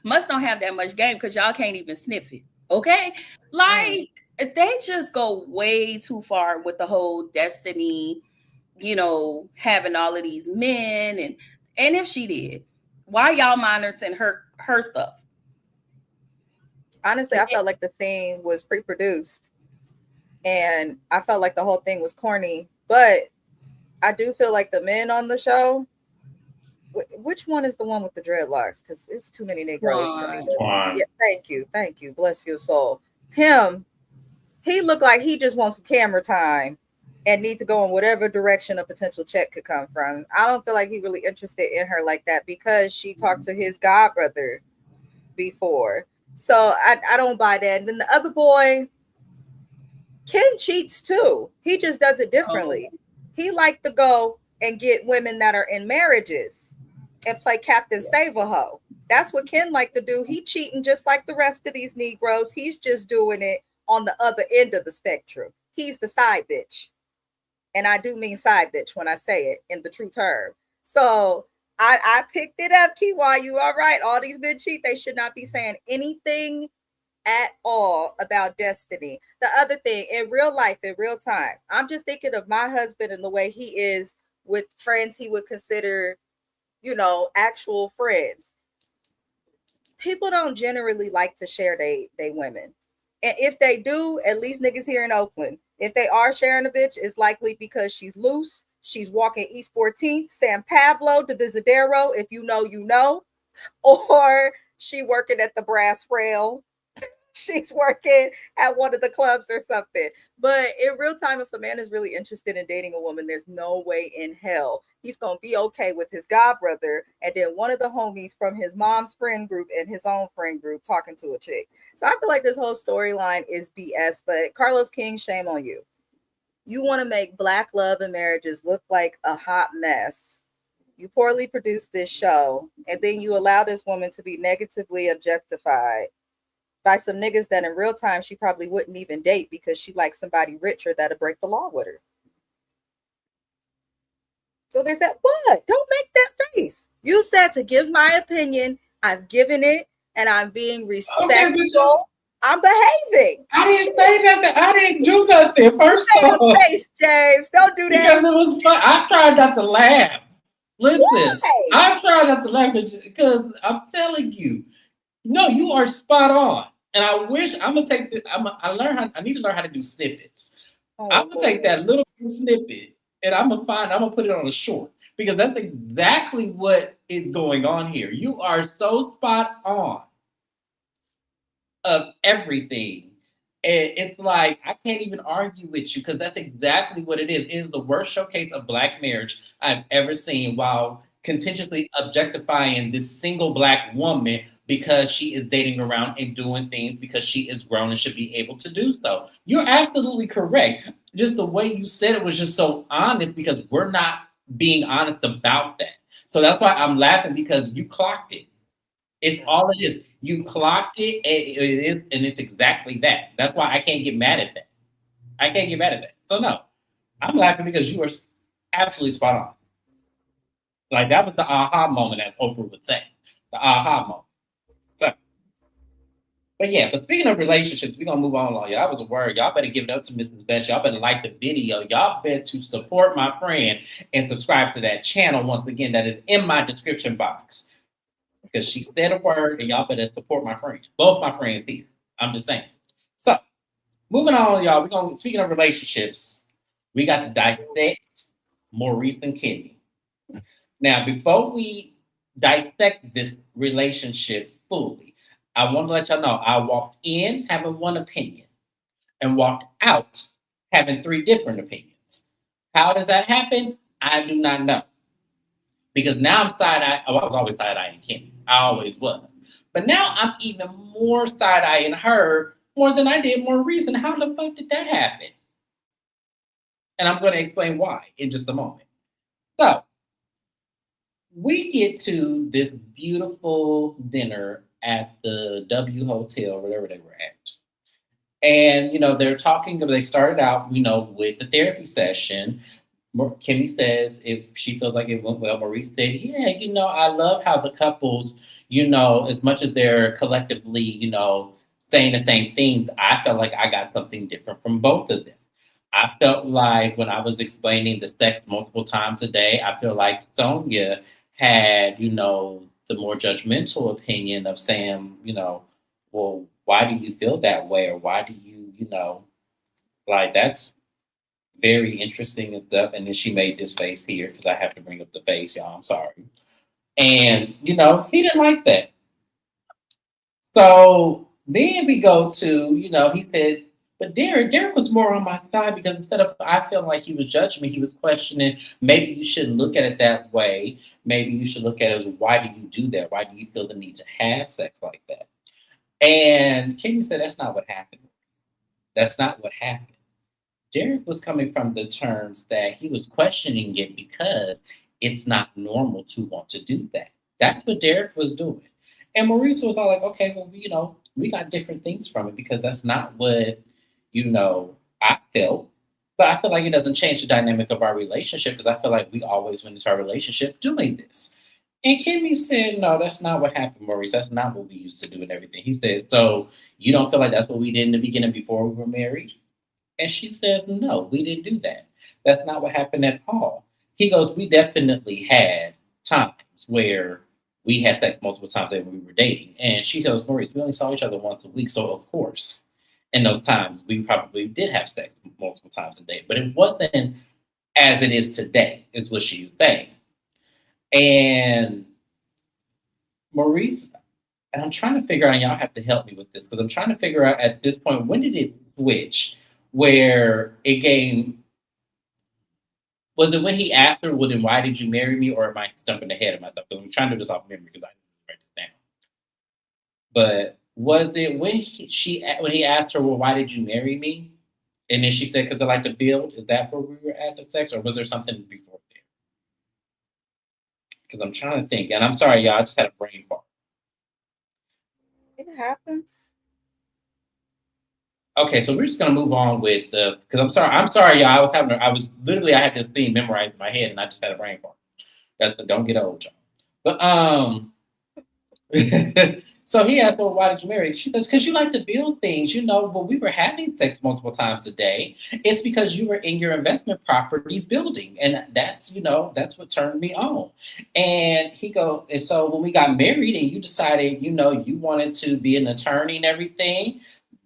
must don't have that much game because y'all can't even sniff it. Okay, like they just go way too far with the whole Destiny. Having all of these men, and if she did, why y'all monitoring her stuff? Honestly, I felt like the scene was pre-produced, and I felt like the whole thing was corny. But I do feel like the men on the show. Which one is the one with the dreadlocks? Because it's too many Negroes for me. Yeah, thank you. Bless your soul. Him, he looked like he just wants some camera time. And need to go in whatever direction a potential check could come from. I don't feel like he really interested in her like that because she talked to his godbrother before. So I don't buy that. And then the other boy, Ken cheats too. He just does it differently. He liked to go and get women that are in marriages and play Captain Save-A-Ho. That's what Ken liked to do. He cheating just like the rest of these Negroes. He's just doing it on the other end of the spectrum. He's the side bitch. And I do mean side bitch when I say it in the true term. So I picked it up, Keywan. You are right. All these men cheat. They should not be saying anything at all about Destiny. The other thing, in real life, in real time, I'm just thinking of my husband and the way he is with friends he would consider, actual friends. People don't generally like to share they women. And if they do, at least niggas here in Oakland, if they are sharing a bitch, it's likely because she's loose. She's walking East 14th, San Pablo, Divisadero, if you know, you know. Or she working at the Brass Rail. She's working at one of the clubs or something. But in real time, if a man is really interested in dating a woman, there's no way in hell he's going to be okay with his godbrother and then one of the homies from his mom's friend group and his own friend group talking to a chick. So I feel like this whole storyline is BS. But Carlos King, shame on you. You want to make Black love and marriages look like a hot mess. You poorly produced this show, and then you allow this woman to be negatively objectified by some niggas that in real time she probably wouldn't even date because she likes somebody richer that'll break the law with her. So they said, what? Don't make that face. You said to give my opinion. I've given it, and I'm being respectful. Okay, I'm behaving. I didn't say nothing. I didn't do nothing. First of all, face, James. Don't do that. Because it was fun. I tried not to laugh. Listen, why? I tried not to laugh because I'm telling you, no, you are spot on. And I wish I'm gonna take the. I need to learn how to do snippets. I'm gonna take that little snippet and I'm gonna put it on a short because that's exactly what is going on here. You are so spot on of everything. And it's like I can't even argue with you because that's exactly what it is. It is the worst showcase of Black marriage I've ever seen while contentiously objectifying this single black woman because she is dating around and doing things because she is grown and should be able to do so. You're absolutely correct. Just the way you said it was just so honest because we're not being honest about that. So that's why I'm laughing because you clocked it. It's all it is. You clocked it, and it is, and it's exactly that. That's why I can't get mad at that. I can't get mad at that. So no, I'm laughing because you are absolutely spot on. Like that was the aha moment, as Oprah would say, the aha moment. So, but yeah, but speaking of relationships, we're gonna move on. Y'all, that was a word. Y'all better give it up to Mrs. Best. Y'all better like the video. Y'all better to support my friend and subscribe to that channel. Once again, that is in my description box because she said a word, and y'all better support my friend. Both my friends here. I'm just saying. So, moving on, y'all. We're gonna speaking of relationships, we got to dissect Maurice and Kimmy. Now, before we dissect this relationship fully, I want to let y'all know I walked in having one opinion and walked out having three different opinions. How does that happen? I do not know. Because now I'm side eye. Oh, I was always side eyeing Kimmy. I always was. But now I'm even more side eyeing her more than I did Maurice. And how the fuck did that happen? And I'm going to explain why in just a moment. So, we get to this beautiful dinner at the W Hotel, whatever they were at. And, they're talking, they started out, with the therapy session. Kimmy says if she feels like it went well. Maurice said, yeah, I love how the couples, as much as they're collectively, saying the same things, I felt like I got something different from both of them. I felt like when I was explaining the sex multiple times a day, I feel like Sonia had, the more judgmental opinion of saying, well, why do you feel that way? Or why do you, like that's very interesting and stuff. And then she made this face here because I have to bring up the face, y'all. I'm sorry. And, he didn't like that. So then we go to, he said, but Derek was more on my side because instead of I felt like he was judging me, he was questioning, maybe you shouldn't look at it that way. Maybe you should look at it as why do you do that? Why do you feel the need to have sex like that? And Kimmy said that's not what happened. That's not what happened. Derek was coming from the terms that he was questioning it because it's not normal to want to do that. That's what Derek was doing. And Maurice was all like, okay, well, we got different things from it because that's not what, I felt. But I feel like it doesn't change the dynamic of our relationship because I feel like we always went into our relationship doing this. And Kimmy said, no, that's not what happened, Maurice. That's not what we used to do and everything. He said, so you don't feel like that's what we did in the beginning before we were married? And she says, no, we didn't do that. That's not what happened at all. He goes, we definitely had times where we had sex multiple times when we were dating. And she goes, Maurice, we only saw each other once a week. So, of course, in those times, we probably did have sex multiple times a day. But it wasn't as it is today, is what she's saying. And Maurice, and I'm trying to figure out, and y'all have to help me with this, because I'm trying to figure out at this point, when did it switch? Where it came, was it when he asked her, well, then why did you marry me? Or am I stumping ahead of myself? Because I'm trying to do this off memory because I didn't write this down. But was it when when he asked her, well, why did you marry me? And then she said, because I like to build. Is that where we were at the sex? Or was there something before there? Because I'm trying to think. And I'm sorry, y'all, I just had a brain fart. It happens. Okay, so we're just gonna move on with the because I'm sorry, y'all. I had this theme memorized in my head and I just had a brain fart. Don't get old, y'all. But so he asked, well, why did you marry? She says, because you like to build things. When we were having sex multiple times a day, it's because you were in your investment properties building. And that's what turned me on. And and so when we got married and you decided, you wanted to be an attorney and everything,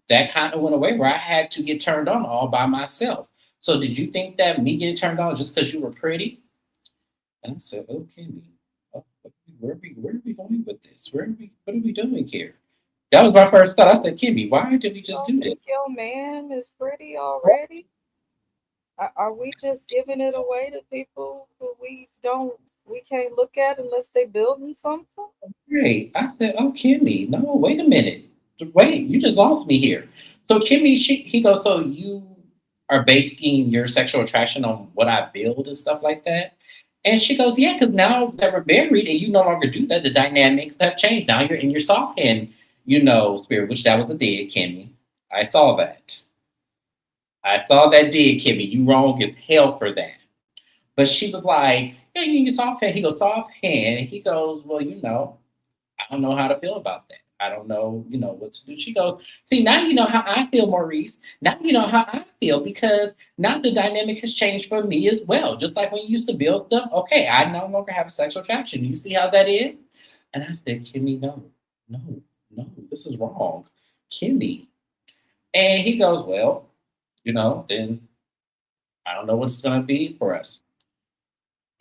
that kind of went away where I had to get turned on all by myself. So did you think that me getting turned on just because you were pretty? And I said, okay, where are we going with this? What are we doing here? That was my first thought. I said, Kimmy, why did we just do this? Your man is pretty already. Are we just giving it away to people who we don't we can't look at unless they building something. Great. I said, oh, Kimmy, no, wait a minute. Wait, you just lost me here. So Kimmy, he goes, so you are basing your sexual attraction on what I build and stuff like that? And she goes, yeah, because now that we're married and you no longer do that, the dynamics have changed. Now you're in your soft hand, spirit, which that was a dig, Kimmy. I saw that. I saw that dig, Kimmy. You wrong as hell for that. But she was like, yeah, you get soft hand. He goes, soft hand. And he goes, well, I don't know how to feel about that. I don't know, what to do. She goes, see, now you know how I feel, Maurice. Now you know how I feel because now the dynamic has changed for me as well. Just like when you used to build stuff. Okay, I no longer have a sexual attraction. You see how that is? And I said, Kimmy, no, no, no, this is wrong. Kimmy. And he goes, well, then I don't know what it's going to be for us.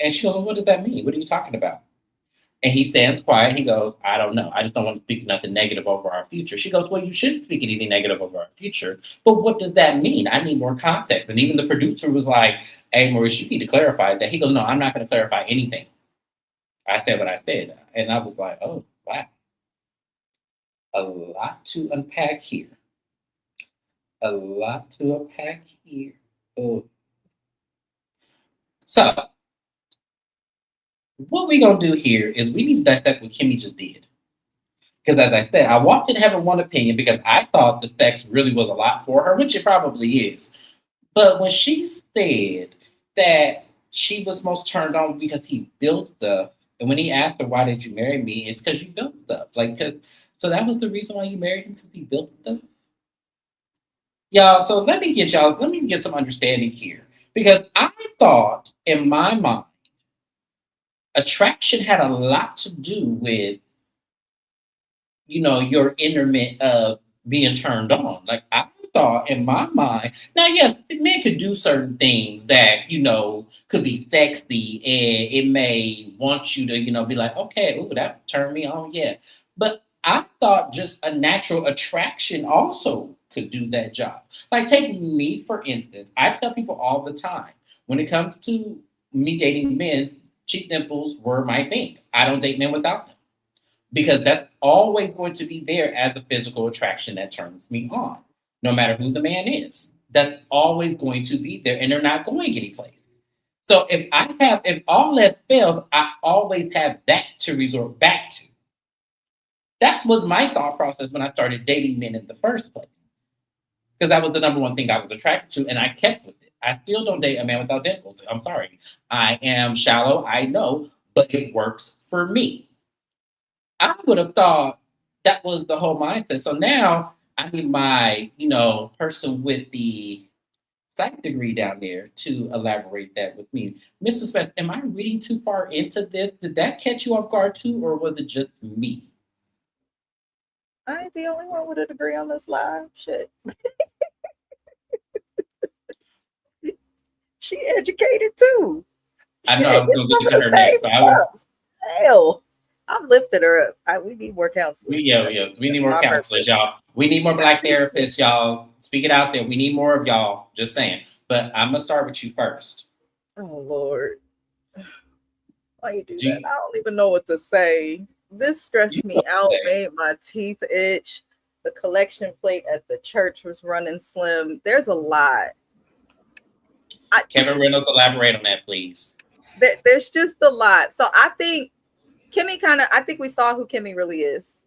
And she goes, well, what does that mean? What are you talking about? And he stands quiet. He goes, I don't know. I just don't want to speak nothing negative over our future. She goes, well, you shouldn't speak anything negative over our future. But what does that mean? I need more context. And even the producer was like, hey, Maurice, you need to clarify that. He goes, no, I'm not going to clarify anything. I said what I said. And I was like, oh, wow. A lot to unpack here. A lot to unpack here. Oh. So, what we're going to do here is we need to dissect what Kimmy just did. Because as I said, I walked in having one opinion because I thought the sex really was a lot for her, which it probably is. But when she said that she was most turned on because he built stuff, and when he asked her, why did you marry me? It's because you built stuff. So that was the reason why you married him, because he built stuff? Y'all, so let me get some understanding here. Because I thought in my mind, attraction had a lot to do with your innerment of being turned on. Like I thought in my mind, now yes, men could do certain things that, could be sexy and it may want you to, be like, okay, ooh, that turned me on, yeah. But I thought just a natural attraction also could do that job. Like take me, for instance, I tell people all the time, when it comes to me dating men, cheek dimples were my thing. I don't date men without them because that's always going to be there as a physical attraction that turns me on, no matter who the man is. That's always going to be there, and they're not going anyplace. So if all else fails, I always have that to resort back to. That was my thought process when I started dating men in the first place, because that was the number one thing I was attracted to, and I kept with it. I still don't date a man without dimples. I'm sorry. I am shallow, I know, but it works for me. I would have thought that was the whole mindset. So now I need my, person with the psych degree down there to elaborate that with me. Mrs. West, am I reading too far into this? Did that catch you off guard too, or was it just me? I ain't the only one with a degree on this live. Shit. She educated too. I know Shit, I was going to it's get some to of her the next, same but I was. stuff. Hell, I've lifted her up. We need more counselors. Yes, we need more counselors, y'all. We need more Black therapists, y'all. Speak it out there. We need more of y'all. Just saying. But I'm gonna start with you first. Oh Lord, why you do that? I don't even know what to say. This stressed me out, made my teeth itch. The collection plate at the church was running slim. There's a lot. Kevin Reynolds, elaborate on that, please. There's just a lot. So I think Kimmy I think we saw who Kimmy really is.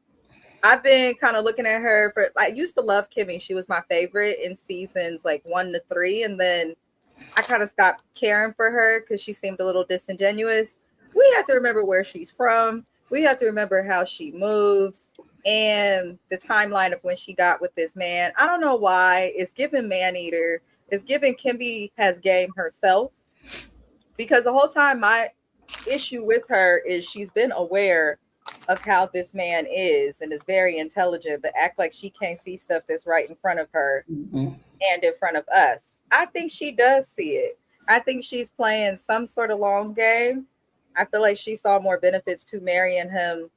I've been kind of looking at her I used to love Kimmy. She was my favorite in seasons like 1 to 3. And then I kind of stopped caring for her because she seemed a little disingenuous. We have to remember where she's from. We have to remember how she moves and the timeline of when she got with this man. I don't know why. It's given man eater. It's given Kimby has game herself. Because the whole time my issue with her is she's been aware of how this man is and is very intelligent, but act like she can't see stuff that's right in front of her and in front of us. I think she does see it. I think she's playing some sort of long game. I feel like she saw more benefits to marrying him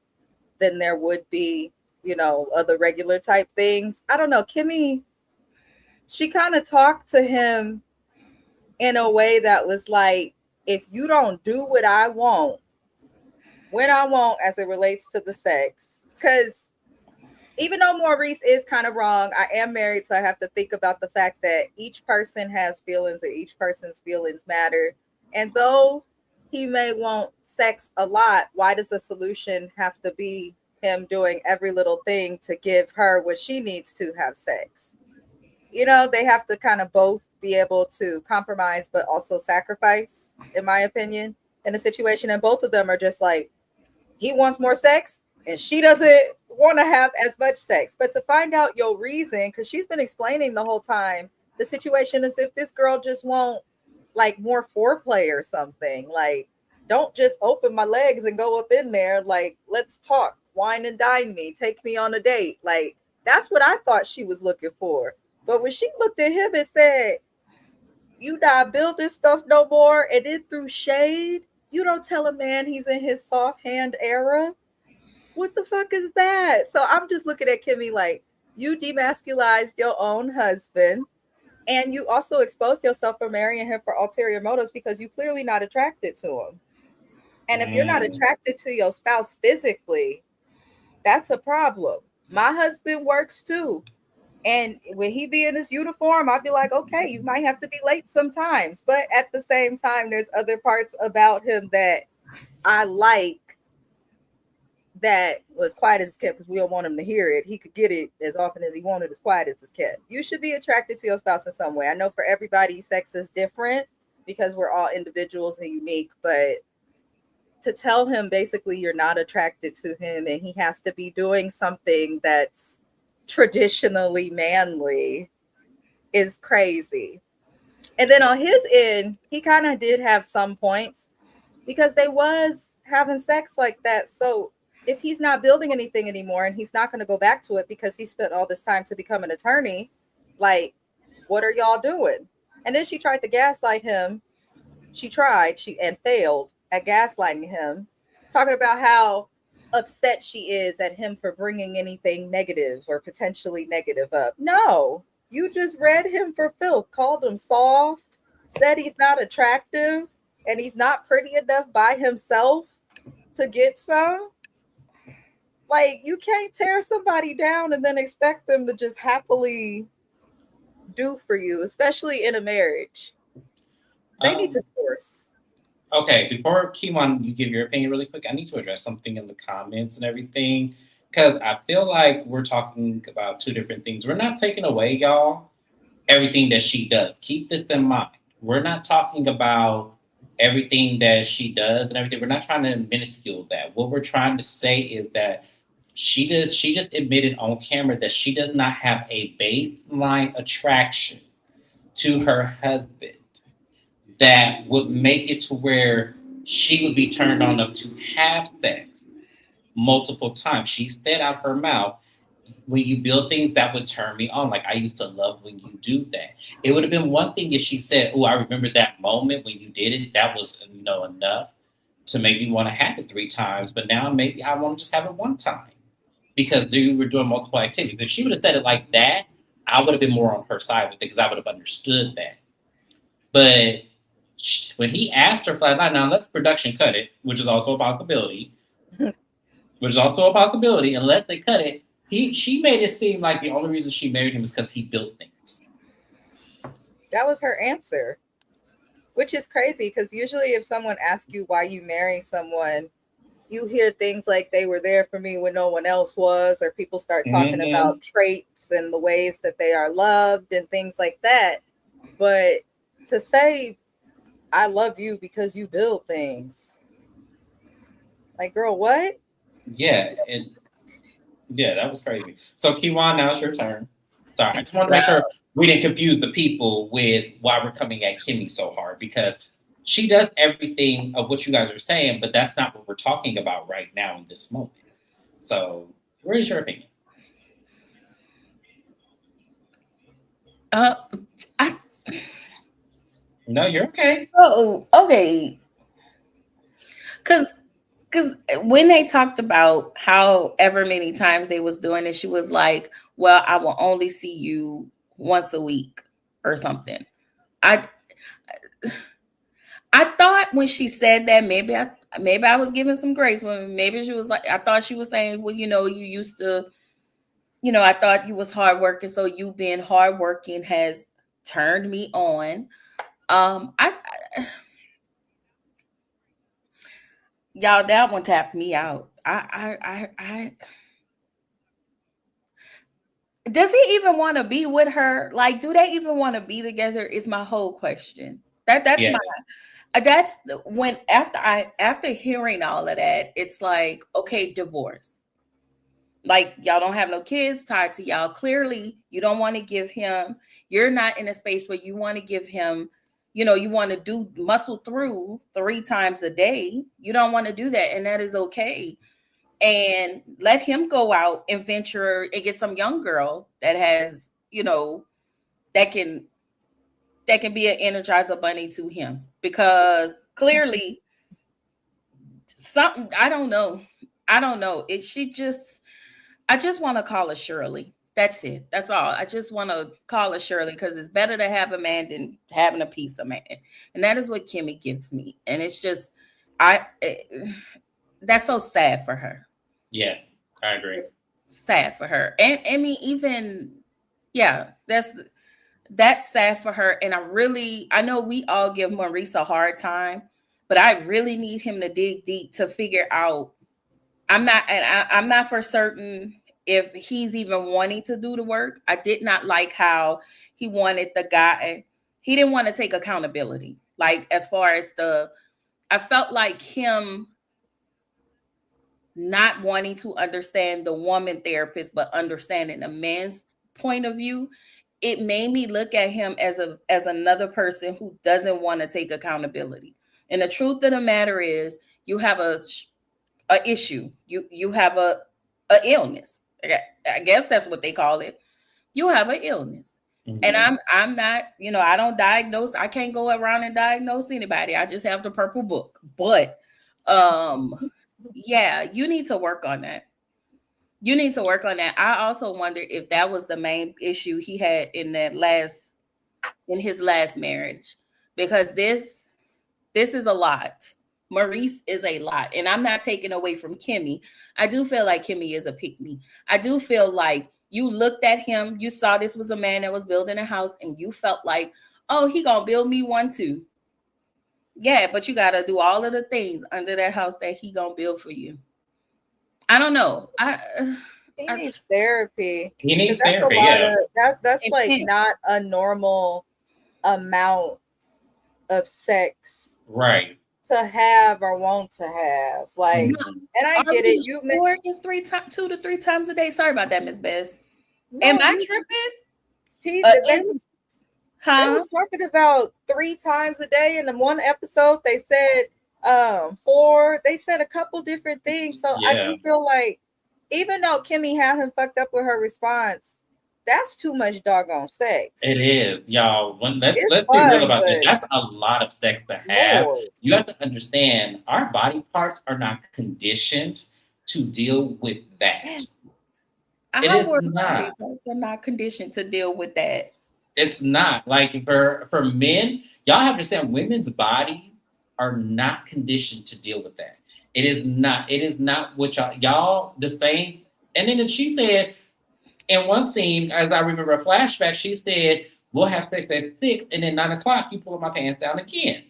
than there would be, other regular type things. I don't know. Kimmy, she kind of talked to him in a way that was like, if you don't do what I want, when I won't as it relates to the sex. Because even though Maurice is kind of wrong, I am married, so I have to think about the fact that each person has feelings and each person's feelings matter. And though he may want sex a lot, why does the solution have to be him doing every little thing to give her what she needs to have sex? They have to kind of both be able to compromise, but also sacrifice, in my opinion, in a situation. And both of them are just like, he wants more sex and she doesn't want to have as much sex. But to find out your reason, because she's been explaining the whole time, the situation is if this girl just want like more foreplay or something. Like, don't just open my legs and go up in there. Like, let's talk, wine and dine me, take me on a date. Like, that's what I thought she was looking for. But when she looked at him and said, you not build this stuff no more, and then threw shade, you don't tell a man he's in his soft hand era. What the fuck is that? So I'm just looking at Kimmy like, you demasculized your own husband, and you also exposed yourself for marrying him for ulterior motives because you clearly not attracted to him. And if you're not attracted to your spouse physically, that's a problem. My husband works too. And when he be in his uniform, I'd be like, okay, you might have to be late sometimes. But at the same time, there's other parts about him that I like that was quiet as kept because we don't want him to hear it. He could get it as often as he wanted, as quiet as it's kept. You should be attracted to your spouse in some way. I know for everybody, sex is different because we're all individuals and unique. But to tell him basically you're not attracted to him and he has to be doing something that's traditionally manly is crazy. And then on his end, he kind of did have some points because they was having sex like that. So if he's not building anything anymore and he's not going to go back to it because he spent all this time to become an attorney, like, what are y'all doing? And then she tried to gaslight him. She and failed at gaslighting him, talking about how upset she is at him for bringing anything negative or potentially negative up. No, you just read him for filth, called him soft, said he's not attractive and he's not pretty enough by himself to get some. Like, you can't tear somebody down and then expect them to just happily do for you, especially in a marriage. They need to force. Okay, before Keywan, you give your opinion really quick, I need to address something in the comments and everything because I feel like we're talking about two different things. We're not taking away, y'all, everything that she does. Keep this in mind. We're not talking about everything that she does and everything. We're not trying to minuscule that. What we're trying to say is that she just admitted on camera that she does not have a baseline attraction to her husband that would make it to where she would be turned on up to have sex multiple times. She said out her mouth, when you build things that would turn me on, like I used to love when you do that. It would have been one thing if she said, oh, I remember that moment when you did it. That was, enough to make me want to have it 3 times. But now maybe I want to just have it 1 time because you were doing multiple activities. If she would have said it like that, I would have been more on her side with it because I would have understood that. But when he asked her flat out, now let's production cut it, which is also a possibility, unless they cut it, she made it seem like the only reason she married him is because he built things. That was her answer, which is crazy because usually if someone asks you why you marry someone, you hear things like they were there for me when no one else was, or people start talking about traits and the ways that they are loved and things like that. But to say, I love you because you build things. Like, girl, what? Yeah, that was crazy. So, Keywan, now it's your turn. Sorry, I just want to make sure we didn't confuse the people with why we're coming at Kimmy so hard, because she does everything of what you guys are saying, but that's not what we're talking about right now in this moment. So, where is your opinion? No, you're okay. Oh, okay. Because when they talked about however many times they was doing it, she was like, well, I will only see you once a week or something. I thought when she said that, maybe maybe I was giving some grace when maybe she was like, I thought she was saying, well, you used to, I thought you was hardworking, so you being hardworking has turned me on. Y'all, that one tapped me out. Does he even want to be with her? Like, do they even want to be together? Is my whole question. That's when after hearing all of that, it's like, okay, divorce. Like, y'all don't have no kids tied to y'all. Clearly, you don't want to give him. You're not in a space where you want to give him. You want to do muscle through 3 times a day. You don't want to do that, and that is okay. And let him go out and venture and get some young girl that has, that can be an energizer bunny to him, because clearly something, I don't know. I just want to call her Shirley. That's it. That's all. I just want to call her Shirley, because it's better to have a man than having a piece of man. And that is what Kimmy gives me. And it's just, that's so sad for her. Yeah, I agree. It's sad for her. And I mean, even, yeah, that's sad for her. And I know we all give Maurice a hard time, but I really need him to dig deep to figure out. I'm not for certain if he's even wanting to do the work. I did not like how he wanted the guy. He didn't want to take accountability. Like, as far as I felt like him not wanting to understand the woman therapist, but understanding the man's point of view. It made me look at him as another person who doesn't want to take accountability. And the truth of the matter is, you have a issue. You have a illness. I guess that's what they call it. You have an illness. Mm-hmm. And I'm not, I don't diagnose. I can't go around and diagnose anybody. I just have the purple book. But yeah, you need to work on that. I also wonder if that was the main issue he had in his last marriage, because this is a lot. Maurice is a lot. And I'm not taking away from Kimmy. I do feel like Kimmy is a pick-me. I do feel like you looked at him, you saw this was a man that was building a house, and you felt like, oh, he gonna build me one too. Yeah, but you gotta do all of the things under that house that he gonna build for you. I don't know. He needs therapy. He needs therapy. Yeah, that's like not a normal amount of sex, right? To have or want to have, like, and I get it. You is 2 to 3 times a day. Sorry about that, Miss Bess. No, am I tripping? They was talking about 3 times a day in the one episode. They said 4. They said a couple different things. So yeah. I do feel like, even though Kimmy had him fucked up with her response, that's too much doggone sex. It is, y'all. Let's be real about that. That's a lot of sex to have. Lord. You have to understand, our body parts are not conditioned to deal with that. Our body parts are not conditioned to deal with that. It's not. Like, for men, y'all have to understand, women's bodies are not conditioned to deal with that. It is not. It is not what y'all the same. And then she said, in one scene, as I remember a flashback, she said, we'll have sex at 6, and then 9 o'clock, you pull my pants down again.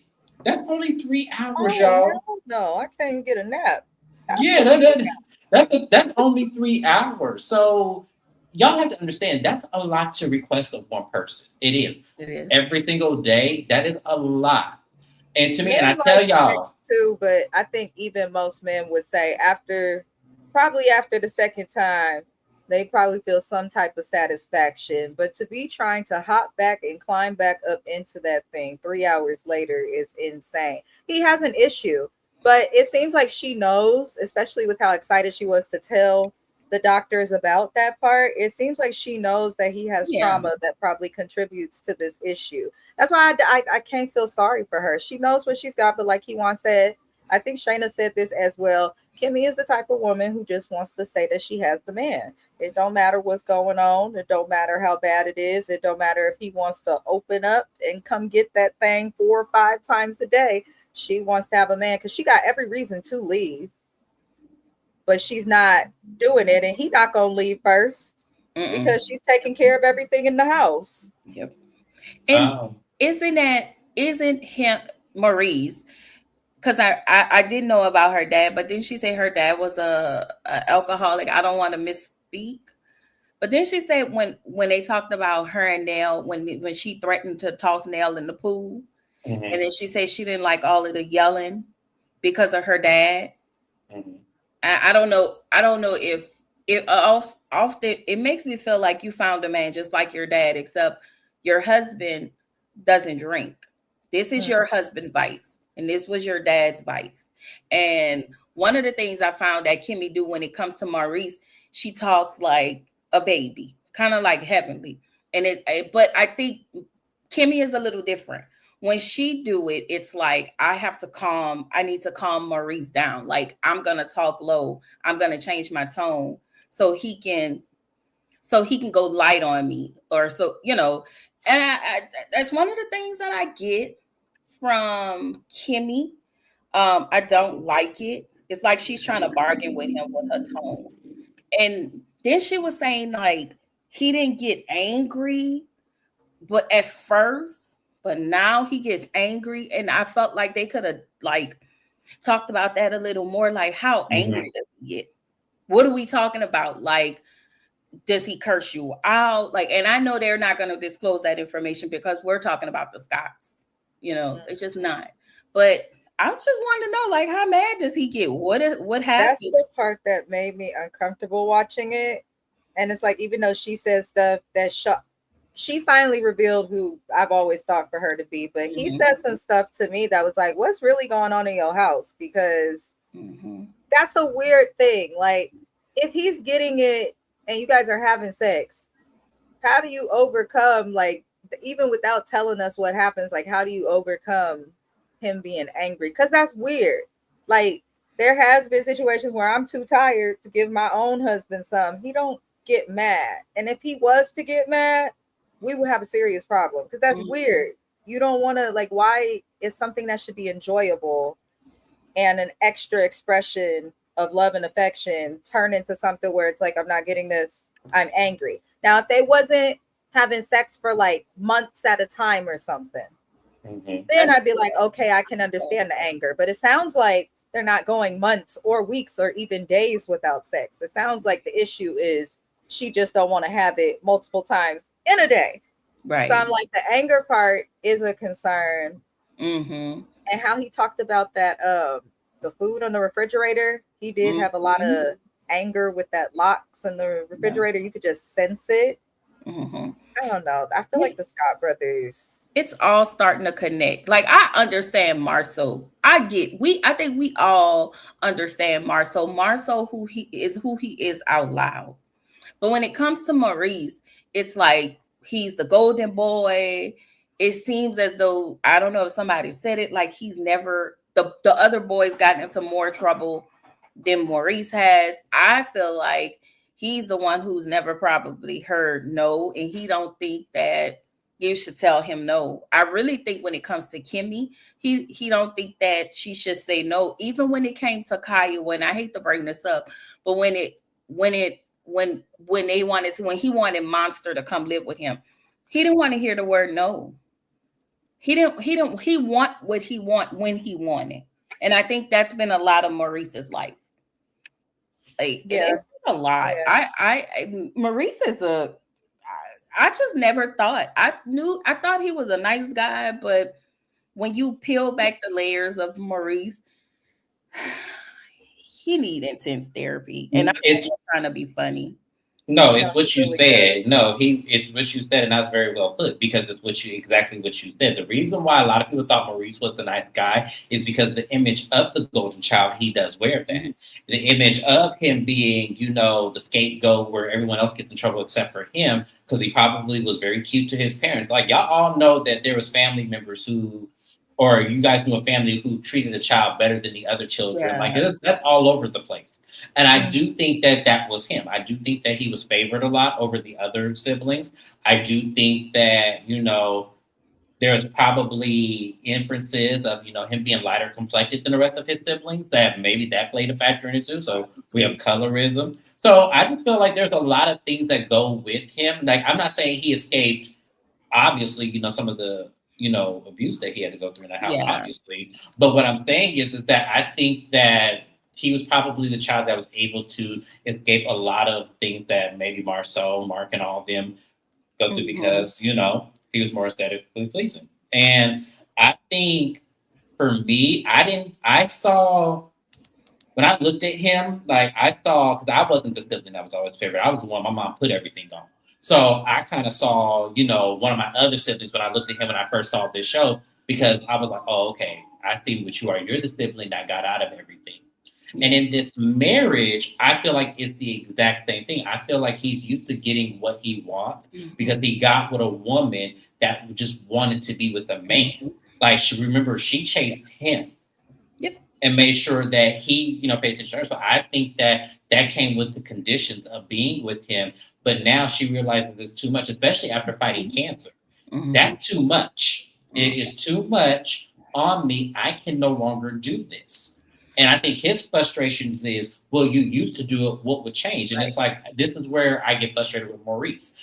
That's only 3 hours, y'all. No, I can't even get a nap. Absolutely. Yeah, that's only 3 hours. So y'all have to understand, that's a lot to request of one person. It is. Every single day, that is a lot. And to me, and I tell y'all. Too, but I think even most men would say probably after the second time, they probably feel some type of satisfaction. But to be trying to hop back and climb back up into that thing 3 hours later is insane. He has an issue, but it seems like she knows, especially with how excited she was to tell the doctors about that part. It seems like she knows that he has trauma that probably contributes to this issue. That's why I can't feel sorry for her. She knows what she's got, but like Keywan said, I think Shana said this as well. Kimmy is the type of woman who just wants to say that she has the man. It don't matter what's going on. It don't matter how bad it is. It don't matter if he wants to open up and come get that thing 4 or 5 times a day. she wants to have a man because she got every reason to leave, but she's not doing it, and he not gonna leave first because she's taking care of everything in the house. Yep. And isn't him Maurice? Because I didn't know about her dad, but then she said her dad was a alcoholic. I don't want to misspeak, but then she said when they talked about her and Nell, when she threatened to toss Nell in the pool, and then she said she didn't like all of the yelling because of her dad. I don't know. I don't know if often it makes me feel like you found a man just like your dad, except your husband doesn't drink. This is your husband's vice, and this was your dad's vice. And one of the things I found that Kimmy do when it comes to Maurice, she talks like a baby, kind of like heavenly. But I think Kimmy is a little different. When she do it, it's like I need to calm Maurice down. Like I'm gonna talk low. I'm gonna change my tone so he can go light on me, or so, you know. And I that's one of the things that I get from Kimmy. I don't like it. It's like she's trying to bargain with him with her tone. And then she was saying like he didn't get angry, but at first, but now he gets angry. And I felt like they could have like talked about that a little more. Like, how angry does he get? What are we talking about? Like, does he curse you out? Like, and I know they're not going to disclose that information because we're talking about the Scotts. You know, it's just not. But I just wanted to know, like, how mad does he get? What happened? That's the part that made me uncomfortable watching it. And it's like, even though she says stuff that she finally revealed who I've always thought for her to be, but he said some stuff to me that was like, what's really going on in your house? Because that's a weird thing. Like, if he's getting it and you guys are having sex, how do you overcome, like, even without telling us what happens, like, how do you overcome him being angry? Because that's weird. Like, there has been situations where I'm too tired to give my own husband some. He don't get mad. And if he was to get mad, we would have a serious problem, because that's weird. You don't want to, like, why is something that should be enjoyable and an extra expression of love and affection turn into something where it's like, I'm not getting this, I'm angry. Now, if they wasn't having sex for like months at a time or something, then I'd be like, okay, I can understand the anger. But it sounds like they're not going months or weeks or even days without sex. It sounds like the issue is she just don't want to have it multiple times in a day. Right. So I'm like, the anger part is a concern. And how he talked about that, the food on the refrigerator, he did have a lot of anger with that locks in the refrigerator. You could just sense it. I don't know. I feel like the Scott brothers, it's all starting to connect. Like, I understand Marceau. I think we all understand Marceau. Marceau, who he is out loud. But when it comes to Maurice, it's like he's the golden boy. It seems as though, I don't know if somebody said it, like he's never, the other boys gotten into more trouble than Maurice has. I feel like he's the one who's never probably heard no, and he don't think that you should tell him no. I really think when it comes to Kimmy, he don't think that she should say no. Even when it came to Kaya, when I hate to bring this up, but when he wanted Monster to come live with him, he didn't want to hear the word no. He want what he want when he wanted. And I think that's been a lot of Maurice's life. Like, it's just a lot. Maurice is I just never thought. I thought he was a nice guy, but when you peel back the layers of Maurice, he need intense therapy. And I'm not trying to be funny. No, it's what you said. No, it's what you said, and that's very well put, because it's exactly what you said. The reason why a lot of people thought Maurice was the nice guy is because the image of the golden child, he does wear that. The image of him being, the scapegoat where everyone else gets in trouble except for him, because he probably was very cute to his parents. Like, y'all all know that there was family members or you guys knew a family who treated a child better than the other children. Yeah. Like, that's all over the place. And I do think that was him. I do think that he was favored a lot over the other siblings. I do think that, there's probably inferences of, him being lighter complected than the rest of his siblings, that maybe that played a factor in it too. So we have colorism. So I just feel like there's a lot of things that go with him. Like, I'm not saying he escaped, obviously, some of the, abuse that he had to go through in the house, Yeah. obviously. But what I'm saying is that I think that he was probably the child that was able to escape a lot of things that maybe Marceau, Mark, and all of them go through because, he was more aesthetically pleasing. And I think for me, I saw, when I looked at him, like I saw, because I wasn't the sibling that was always favorite. I was the one my mom put everything on. So I kind of saw, one of my other siblings when I looked at him when I first saw this show, because I was like, oh, okay, I see what you are. You're the sibling that got out of everything. And in this marriage, I feel like it's the exact same thing. I feel like he's used to getting what he wants because he got with a woman that just wanted to be with a man. Like, she chased him. Yep. And made sure that he, paid attention to her. So I think that came with the conditions of being with him. But now she realizes it's too much, especially after fighting cancer. That's too much. It is too much on me. I can no longer do this. And I think his frustrations is, well, you used to do it. What would change? And it's like, this is where I get frustrated with Maurice.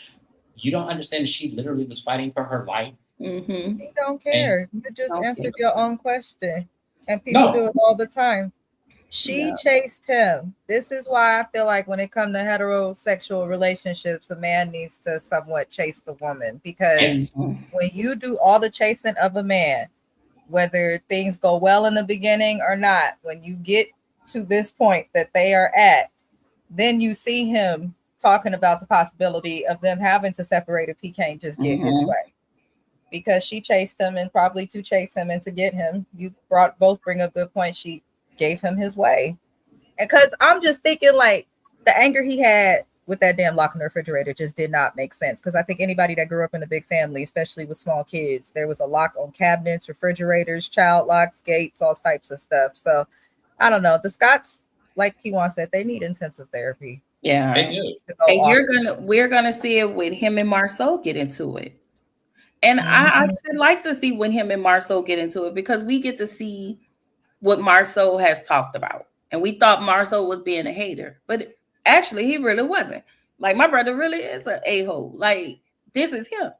You don't understand that she literally was fighting for her life. You don't care. You just answered your own question. And people do it all the time. She chased him. This is why I feel like when it comes to heterosexual relationships, a man needs to somewhat chase the woman. Because when you do all the chasing of a man, whether things go well in the beginning or not, when you get to this point that they are at, then you see him talking about the possibility of them having to separate if he can't just get his way. Because she chased him, and probably to chase him and to get him, you both bring a good point. She gave him his way. And because I'm just thinking, like, the anger he had with that damn lock in the refrigerator just did not make sense. Because I think anybody that grew up in a big family, especially with small kids, there was a lock on cabinets, refrigerators, child locks, gates, all types of stuff. So I don't know. The Scots, like Keywan said, they need intensive therapy. Yeah, they do. And we're gonna see it with him and Marceau get into it. And I actually like to see when him and Marceau get into it, because we get to see what Marceau has talked about. And we thought Marceau was being a hater, but actually he really wasn't. Like, my brother really is an a-hole. Like, this is him.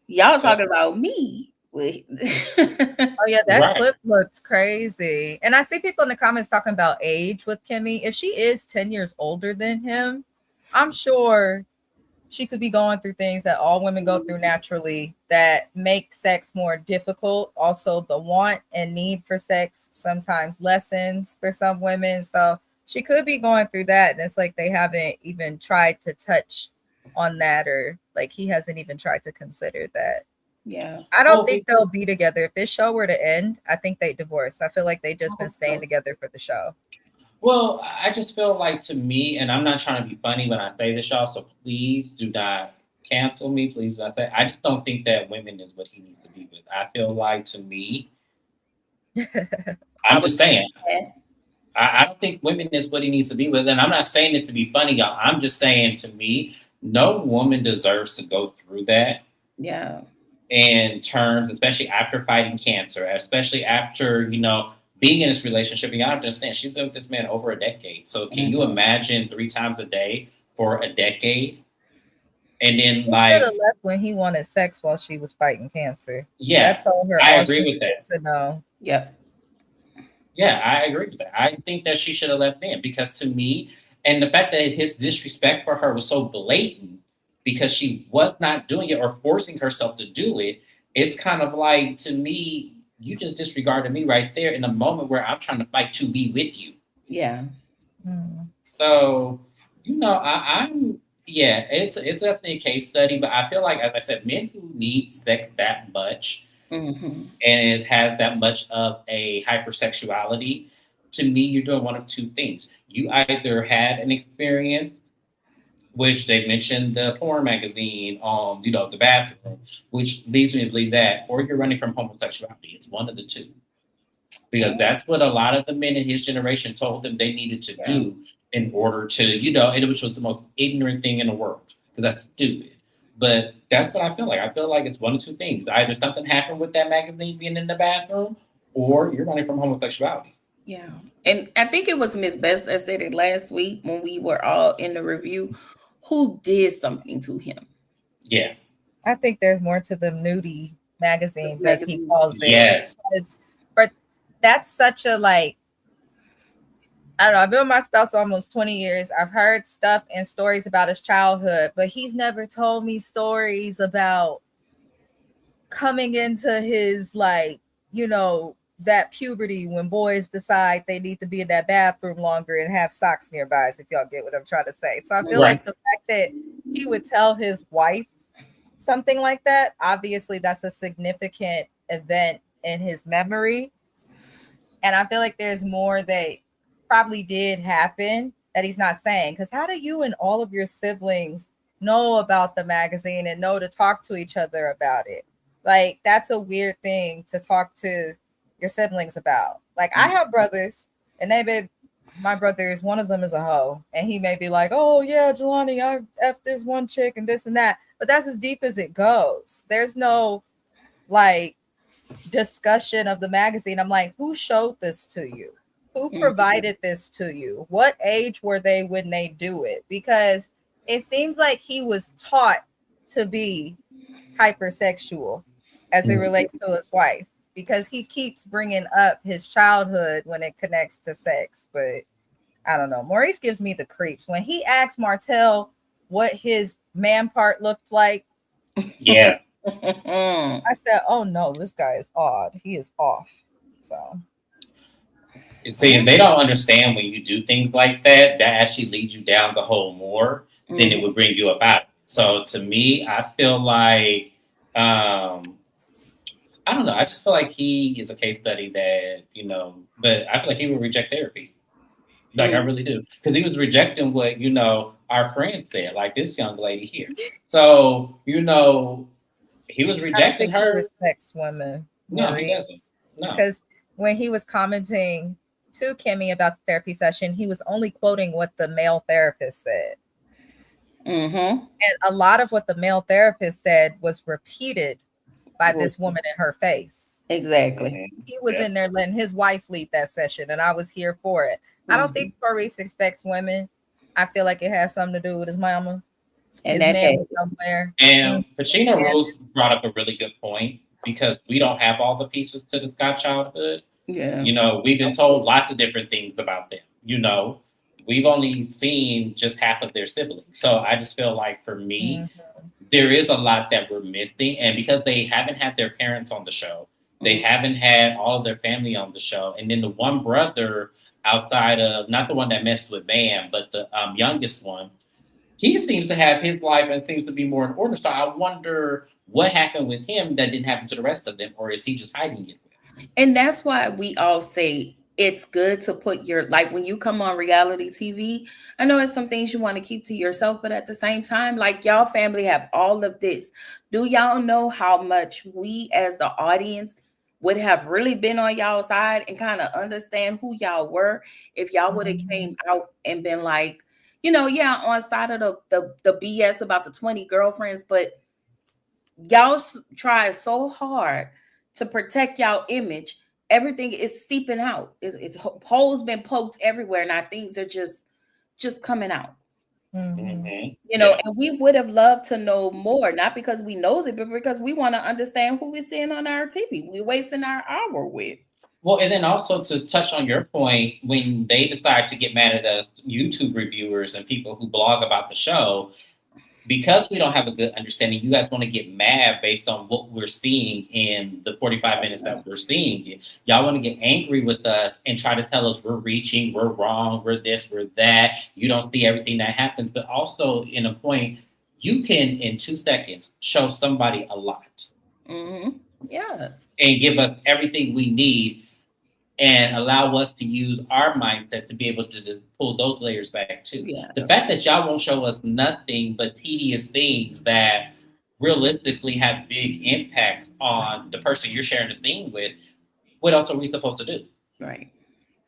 Y'all talking about me. Oh yeah, that clip looked crazy. And I see people in the comments talking about age with Kimmy. If she is 10 years older than him, I'm sure she could be going through things that all women go through naturally that make sex more difficult. Also, the want and need for sex sometimes lessens for some women. So she could be going through that. And it's like they haven't even tried to touch on that, or like he hasn't even tried to consider that. Yeah. I don't think they'll be together. If this show were to end, I think they divorce. I feel like they just been staying together for the show. Well, I just feel like, to me, and I'm not trying to be funny when I say this, y'all, so please do not cancel me. Please do not say. I just don't think that women is what he needs to be with. I feel like, to me, I'm just saying, I don't think women is what he needs to be with. And I'm not saying it to be funny, y'all. I'm just saying, to me, no woman deserves to go through that. Yeah. In terms, especially after fighting cancer, especially after, being in this relationship. And y'all have to understand, she's been with this man over a decade. So can you imagine 3 times a day for a decade? And then, he like, left when he wanted sex while she was fighting cancer. Yeah, that told her I agree with that. To know. Yep. Yeah, I agree with that. I think that she should have left then, because to me, and the fact that his disrespect for her was so blatant because she was not doing it or forcing herself to do it, it's kind of like, to me, you just disregarded me right there in a moment where I'm trying to fight to be with you. Yeah. So, I'm it's definitely a case study, but I feel like, as I said, men who need sex that much and it has that much of a hypersexuality, to me, you're doing one of 2 things. You either had an experience, which they mentioned the porn magazine on, the bathroom, which leads me to believe that, or you're running from homosexuality. It's one of the 2. Because that's what a lot of the men in his generation told them they needed to do in order to, which was the most ignorant thing in the world, because that's stupid. But that's what I feel like. I feel like it's one of two things. Either something happened with that magazine being in the bathroom, or you're running from homosexuality. Yeah. And I think it was Miss Best that said it last week when we were all in the review. Who did something to him? Yeah. I think there's more to the nudie magazines, as he Magazine. calls it. Yes. But that's such a like, I don't know. I've been with my spouse almost 20 years. I've heard stuff and stories about his childhood, but he's never told me stories about coming into his, like, you know, that puberty when boys decide they need to be in that bathroom longer and have socks nearby, if y'all get what I'm trying to say. So I feel Right. like the fact that he would tell his wife something like that, obviously that's a significant event in his memory. And I feel like there's more that probably did happen that he's not saying. Because how do you and all of your siblings know about the magazine and know to talk to each other about it? Like, that's a weird thing to talk to your siblings about. Like, I have brothers, and my brothers, one of them is a hoe, and he may be like, oh yeah, Jelani, I F this one chick and this and that. But that's as deep as it goes. There's no like discussion of the magazine. I'm like, who showed this to you? Who provided this to you? What age were they when they do it? Because it seems like he was taught to be hypersexual as it relates to his wife, because he keeps bringing up his childhood when it connects to sex. But I don't know. Maurice gives me the creeps. When he asked Martell what his man part looked like, Yeah. I said, oh no, this guy is odd. He is off. So See, and they don't understand when you do things like that, that actually leads you down the hole more than it would bring you up out. So to me, I feel like, I don't know. I just feel like he is a case study that, but I feel like he would reject therapy. Like, I really do. Because he was rejecting what, our friend said, like this young lady here. So, he was I don't rejecting think he her. respects women, No, he doesn't. Maurice. No. Because when he was commenting to Kimmy about the therapy session, he was only quoting what the male therapist said. And a lot of what the male therapist said was repeated by this woman in her face. Exactly. He was in there letting his wife lead that session, and I was here for it. I don't think Maurice expects women. I feel like it has something to do with his mama. And his that man somewhere. And Pacino Rose brought up a really good point, because we don't have all the pieces to the Scott childhood. Yeah. We've been told lots of different things about them. We've only seen just half of their siblings. So I just feel like, for me, there is a lot that we're missing. And because they haven't had their parents on the show, they haven't had all of their family on the show. And then the one brother outside of, not the one that messed with Van, but the youngest one, he seems to have his life and seems to be more in order. So I wonder what happened with him that didn't happen to the rest of them, or is he just hiding it? And that's why we all say it's good to put like when you come on reality TV, I know it's some things you want to keep to yourself, but at the same time, like, y'all family have all of this. Do y'all know how much we as the audience would have really been on y'all side and kind of understand who y'all were if y'all would have came out and been like, on side of the BS about the 20 girlfriends, but y'all try so hard to protect y'all image. Everything is steeping out. It's holes been poked everywhere. Now things are just coming out. And we would have loved to know more, not because we knows it, but because we want to understand who we're seeing on our TV. We're wasting our hour with. Well, and then also to touch on your point, when they decide to get mad at us, YouTube reviewers and people who blog about the show, because we don't have a good understanding, you guys want to get mad based on what we're seeing in the 45 minutes that we're seeing it. Y'all want to get angry with us and try to tell us we're reaching, we're wrong, we're this, we're that. You don't see everything that happens. But also, in a point, you can, in 2 seconds, show somebody a lot. Yeah. And give us everything we need and allow us to use our mindset to be able to just pull those layers back too. Yeah. The fact that y'all won't show us nothing but tedious things that realistically have big impacts on the person you're sharing the scene with, what else are we supposed to do? Right.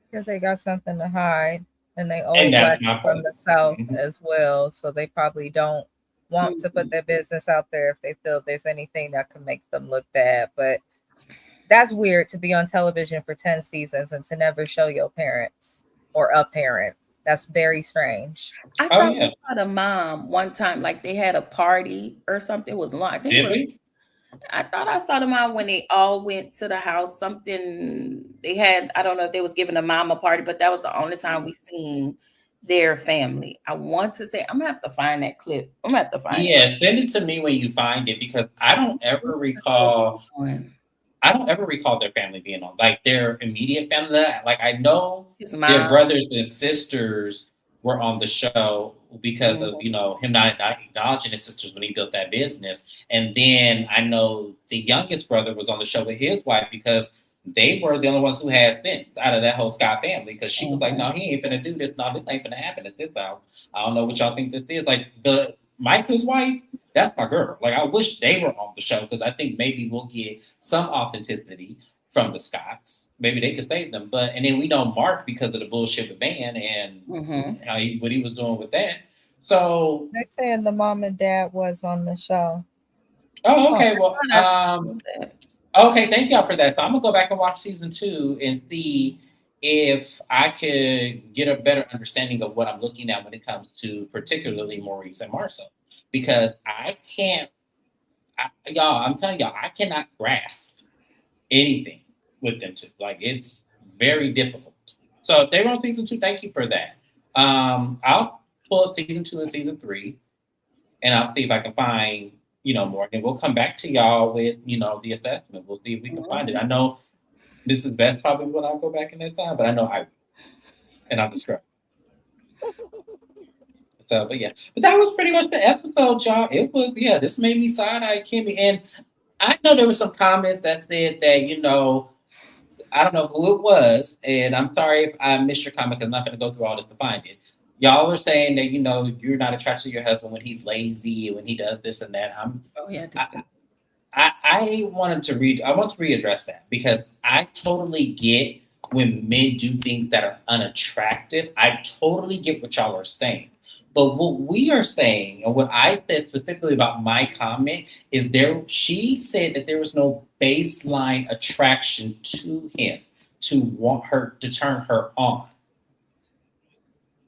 Because they got something to hide, and they owe black from the South as well, so they probably don't want to put their business out there if they feel there's anything that can make them look bad. But that's weird to be on television for 10 seasons and to never show your parents or a parent. That's very strange. I thought we saw the mom one time, like they had a party or something. It was long. I thought I saw the mom when they all went to the house. Something they had, I don't know if they was giving the mom a party, but that was the only time we seen their family. I want to say, I'm gonna have to find that clip. I'm gonna have to find it. Yeah, send it to me when you find it, because I don't ever recall their family being on, like their immediate family. Like I know their brothers and sisters were on the show because of, you know, him not acknowledging his sisters when he built that business. And then I know the youngest brother was on the show with his wife because they were the only ones who had sense out of that whole Scott family, because she was like, no, he ain't finna do this. No, this ain't finna happen at this house. I don't know what y'all think this is. Like the Michael's wife, that's my girl. Like I wish they were on the show, because I think maybe we'll get some authenticity from the Scotts. Maybe they could save them. And then we know Mark because of the bullshit with Van and what he was doing with that. So they saying the mom and dad was on the show. Oh, okay. Well, okay. Thank y'all for that. So I'm gonna go back and watch season 2 and see if I could get a better understanding of what I'm looking at when it comes to particularly Maurice and Marcel, because I'm telling y'all, I cannot grasp anything with them two. Like it's very difficult. So if they were on season 2, thank you for that. I'll pull up season 2 and season 3, and I'll see if I can find, you know, more. And we'll come back to y'all with, you know, the assessment. We'll see if we can find it. I know this is best probably when I'll go back in that time, but I know I will. And I'll describe. So, but yeah. But that was pretty much the episode, y'all. It was, this made me side-eye Kimmy. And I know there were some comments that said that, you know, I don't know who it was, and I'm sorry if I missed your comment because I'm not going to go through all this to find it. Y'all were saying that, you know, you're not attracted to your husband when he's lazy and when he does this and that. I want to readdress that, because I totally get when men do things that are unattractive. I totally get what y'all are saying. But what we are saying, and what I said specifically about my comment, is she said that there was no baseline attraction to him to want her to turn her on.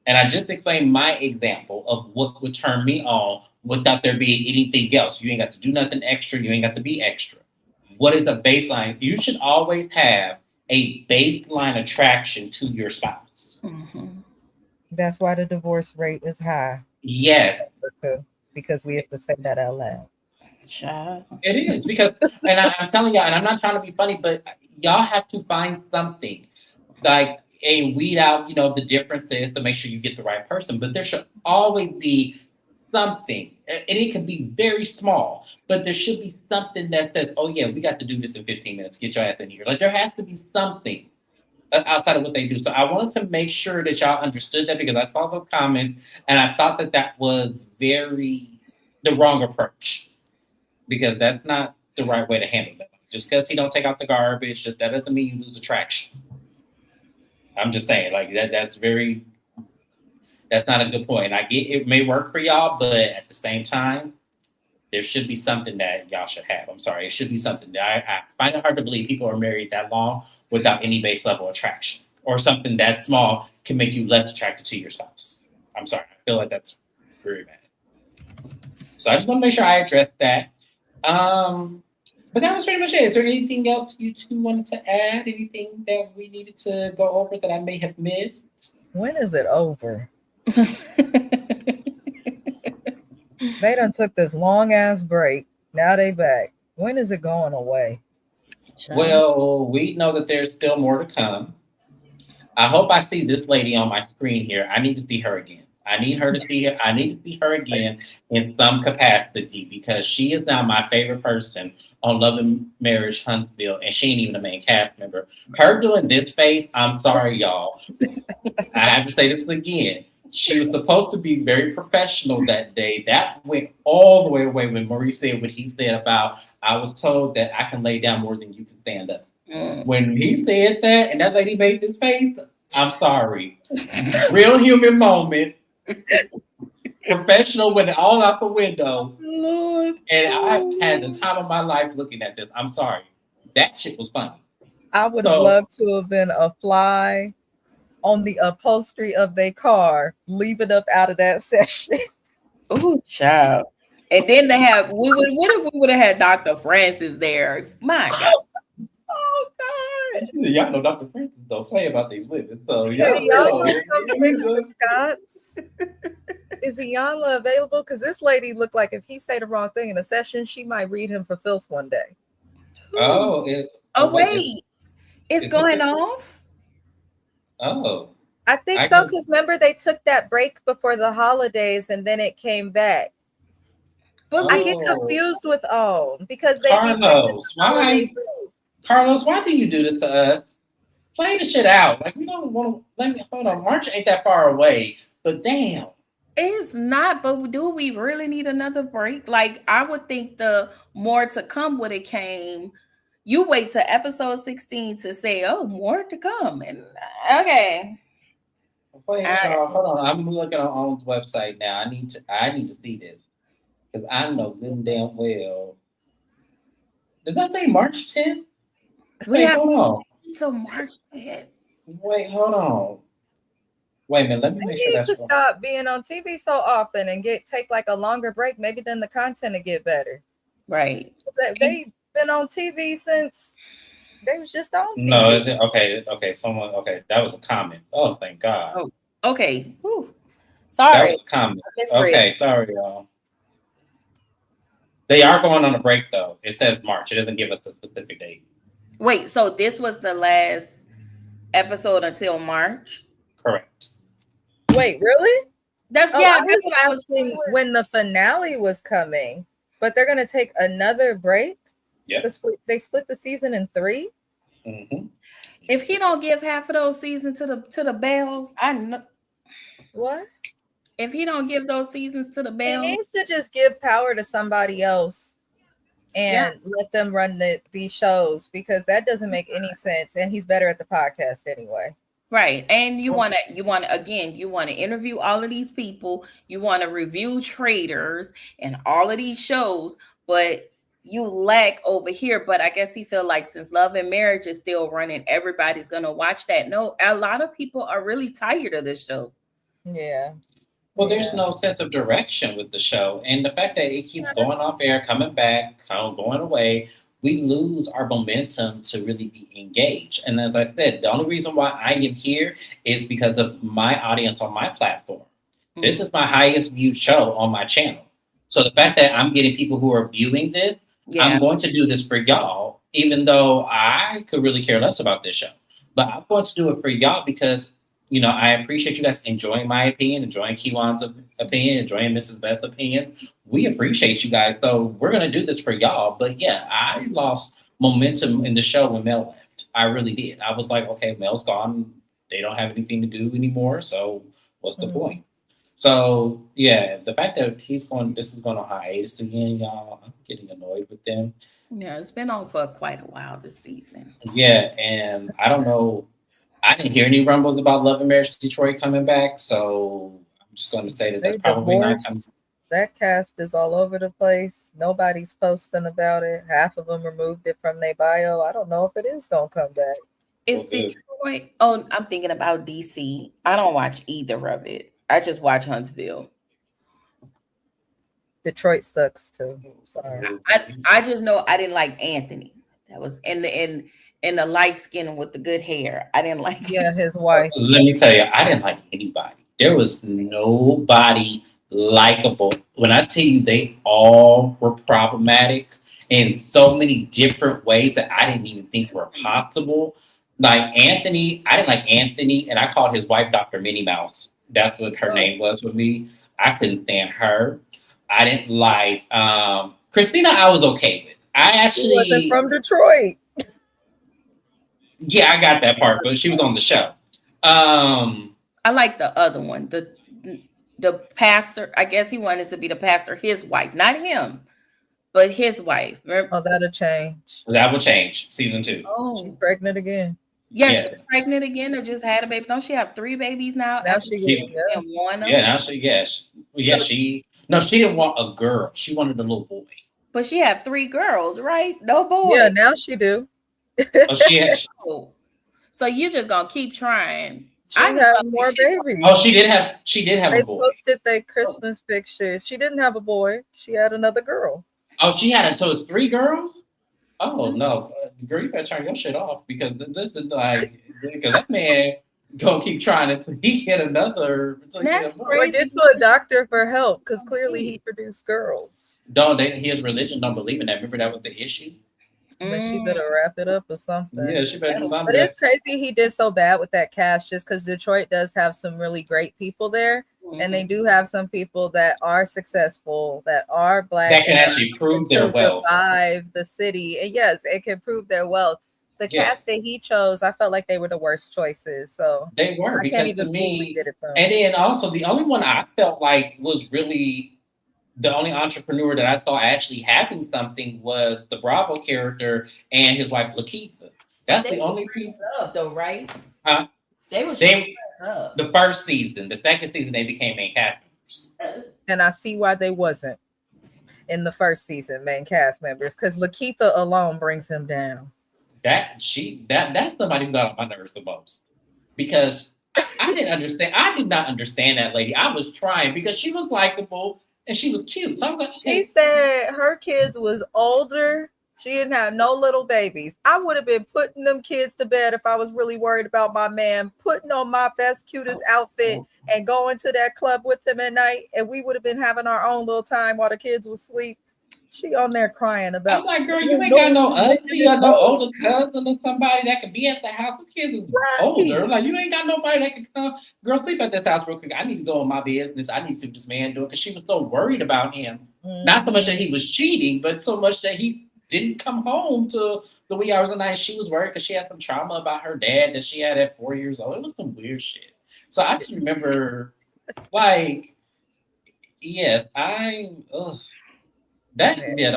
And I just explained my example of what would turn me on without there being anything else. You ain't got to do nothing extra. You ain't got to be extra. What is a baseline? You should always have a baseline attraction to your spouse. Mm-hmm. That's why the divorce rate is high. Yes. Because we have to say that out loud. It is, because, and I'm telling y'all, and I'm not trying to be funny, but y'all have to find something like weed out, you know, the differences to make sure you get the right person. But there should always be something, and it can be very small, but there should be something that says, oh yeah, we got to do this in 15 minutes. Get your ass in here. Like there has to be something outside of what they do. So I wanted to make sure that y'all understood that, because I saw those comments and I thought that was the wrong approach, because that's not the right way to handle that. Just because he don't take out the garbage, that doesn't mean you lose attraction. I'm just saying, like that's not a good point. I get it may work for y'all, but at the same time, there should be something that y'all should have. I'm sorry. It should be something that I find it hard to believe people are married that long without any base level attraction, or something that small can make you less attracted to your spouse. I'm sorry. I feel like that's very bad. So I just want to make sure I address that. But that was pretty much it. Is there anything else you two wanted to add? Anything that we needed to go over that I may have missed? When is it over? They done took this long ass break. Now they back. When is it going away? Well, we know that there's still more to come. I hope I see this lady on my screen here. I need to see her again. I need to see her again in some capacity, because she is now my favorite person on Love and Marriage Huntsville, and she ain't even a main cast member. Her doing this face, I'm sorry, y'all. I have to say this again. She was supposed to be very professional that day. That went all the way away when Maurice said what he said about, I was told that I can lay down more than you can stand up. When he said that and that lady made this face, I'm sorry. Real human moment. Professional went all out the window. Lord. And I had the time of my life looking at this. I'm sorry. That shit was funny. I would have So- loved to have been a fly on the upholstery of their car, leave it up out of that session. Oh, child. And then they have what if we would have had Dr. Francis there? My God. Oh God! Y'all know Dr. Francis don't play about these women. So Hey, y'all y'all know. want some fix the Scots? Is Iyanla available? Because this lady looked like if he say the wrong thing in a session, she might read him for filth one day. Oh, Wait. It's is going it- off? Oh. I think I so, can- because remember they took that break before the holidays and then it came back. But I we get Oh. confused with OWN because they be saying Carlos, it's a holiday why? break. Carlos, why do you do this to us? Play the shit out. Like we don't want to. Let me hold on. March ain't that far away, but damn. it's not, but do we really need another break? Like, I would think the more to come would have came. You wait to episode 16 to say, oh, more to come. And okay. Wait, I- hold on. I'm looking on OWN's website now. I need to see this because I know good and damn well. Does that say March 10th? We Wait, have hold on. to March 10th. Wait, hold on. Wait a minute. Let me They make sure need that's to right. stop being on TV so often and take like a longer break. Maybe then the content will get better. Right. They've been on TV since they was just on TV. No, is it okay? Okay, someone. Okay, that was a comment. Oh, thank God. Oh, okay. Whew. That Sorry. was a comment. I misread. Okay, sorry, y'all. They are going on a break though. It says March. It doesn't give us a specific date. Wait, so this was the last episode until March? Correct. Wait, really? That's Oh, yeah, I that's was what I was asking when the finale was coming, but they're gonna take another break. Yep. They split the season in 3. Mm-hmm. If he don't give half of those seasons to the Bells, I know. What? If he don't give those seasons to the He Bells, needs to just give power to somebody else and let them run these shows because that doesn't make any sense. And he's better at the podcast anyway. right? And you want to interview all of these people. You want to review traders and all of these shows, but you lack over here. But I guess he feel like since Love and Marriage is still running, everybody's gonna watch that. No, a lot of people are really tired of this show. Yeah. Well, there's no sense of direction with the show, and the fact that it keeps going off air, coming back, kind of going away, we lose our momentum to really be engaged. And as I said, the only reason why I am here is because of my audience on my platform. This is my highest viewed show on my channel. So the fact that I'm getting people who are viewing this, Yeah, I'm going to do this for y'all, even though I could really care less about this show. But I'm going to do it for y'all because, you know, I appreciate you guys enjoying my opinion, enjoying Keywan's opinion, enjoying Mrs. Best's opinions. We appreciate you guys. So we're going to do this for y'all. But yeah, I lost momentum in the show when Mel left. I really did. I was like, okay, Mel's gone. They don't have anything to do anymore. So what's the point? So yeah, the fact that this is going on hiatus again, y'all, I'm getting annoyed with them. yeah, it's been on for quite a while this season. Yeah, and I don't know. I didn't hear any rumbles about Love and Marriage Detroit coming back, so I'm just going to say that that's probably not coming. That cast is all over the place. Nobody's posting about it. Half of them removed it from their bio. I don't know if it is going to come back. Is Detroit? Oh, I'm thinking about DC. I don't watch either of it. I just watch Huntsville. Detroit sucks too. Sorry. I just know I didn't like Anthony. That was in the light skin with the good hair. I didn't like Yeah, his wife. Let me tell you, I didn't like anybody. There was nobody likable. When I tell you they all were problematic in so many different ways that I didn't even think were possible. Like Anthony, I didn't like Anthony, and I called his wife Dr. Minnie Mouse. That's what her name was with me. I couldn't stand her. I didn't like Christina. I was okay with. She wasn't from Detroit. Yeah, I got that part, but she was on the show. I like the other one, the pastor. I guess he wanted to be the pastor. His wife, not him, but his wife. Remember? Oh, that'll change. That will change season 2. Oh, She's pregnant again. Yeah, Yeah. she's pregnant again or just had a baby. Don't she have 3 babies now? Now After she she getting didn't want them? Yeah, now she no, she didn't want a girl. She wanted a little boy. But she have 3 girls, right? No yeah, boy. now she do. Oh, she had. Oh. So you're just gonna keep trying. She I just have thought more she babies. Oh, she did have. She did have They a boy. posted their Christmas pictures. She didn't have a boy. She had another girl. Oh, she had it. So it's 3 girls. Oh Mhm. no, girl, you better turn your shit off because this is like because that man gonna keep trying until he get another. Until he get That's another. Or crazy. get to a doctor for help because clearly he produced girls. Don't they? His religion don't believe in that. Remember that was the issue. But she Mm. better wrap it up or something. Yeah, she better do But something. it's crazy he did so bad with that cast just because Detroit does have some really great people there. And they do have some people that are successful, that are black, That can and actually prove their to wealth. revive the city. And yes, it can prove their wealth. The Yeah. cast that he chose, I felt like they were the worst choices. So They were I can't because even to fully me, get it from. and then also the only one I felt like was really the only entrepreneur that I saw actually having something was the Bravo character and his wife Lakeitha. That's the only people. Up though, right? Huh? They were They up. the first season, the second season they became main cast members. And I see why they wasn't in the first season main cast members because Lakeitha alone brings him down. That's somebody who got on my nerves the most because I didn't understand. I did not understand that lady. I was trying because she was likable and she was cute. So I was like, She said her kids was older. She didn't have no little babies. I would have been putting them kids to bed if I was really worried about my man, putting on my best, cutest outfit and going to that club with him at night. And we would have been having our own little time while the kids was asleep. She on there crying about. I'm like, girl, you ain't got no auntie or no older cousin or somebody that could be at the house. The kids is older. Like, you ain't got nobody that can come. Girl, sleep at this house real quick. I need to go on my business. I need to see what this man doing because she was so worried about him. Mm-hmm. Not so much that he was cheating, but so much that he didn't come home till the wee hours of the night. She was worried because she had some trauma about her dad that she had at 4 years old. It was some weird shit. So I just remember, like, yes, the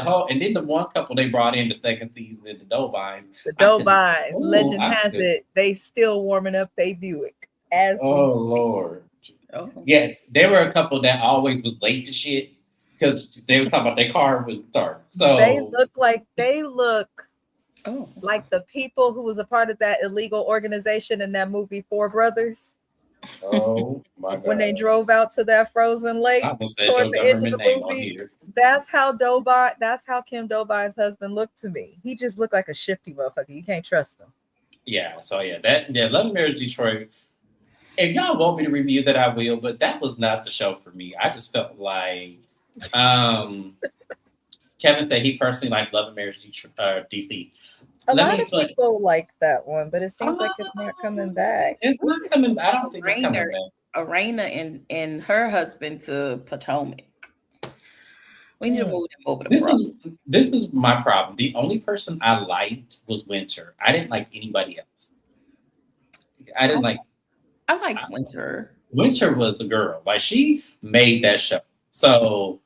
whole, and then the one couple they brought in the second season, the Dobines. The Dobines, legend has it, they still warming up they Buick as we speak. Lord. Oh. Yeah, there were a couple that always was late to shit because they were talking about their car would start. So they look like the people who was a part of that illegal organization in that movie Four Brothers. Oh my God. When they drove out to that frozen lake toward the end of the movie. That's how Kim Dobine's husband looked to me. He just looked like a shifty motherfucker. You can't trust him. Yeah, so Love and Marriage Detroit. If y'all want me to review that, I will, but that was not the show for me. I just felt like Kevin said he personally liked Love and Marriage DC. A lot of people like that one, but it seems like it's not coming back. It's not coming. I don't think it's coming back. Arena and her husband to Potomac. We need to move them over to This is my problem. The only person I liked was Winter. I didn't like anybody else. I liked Winter. Winter was the girl. Like, she made that show. So,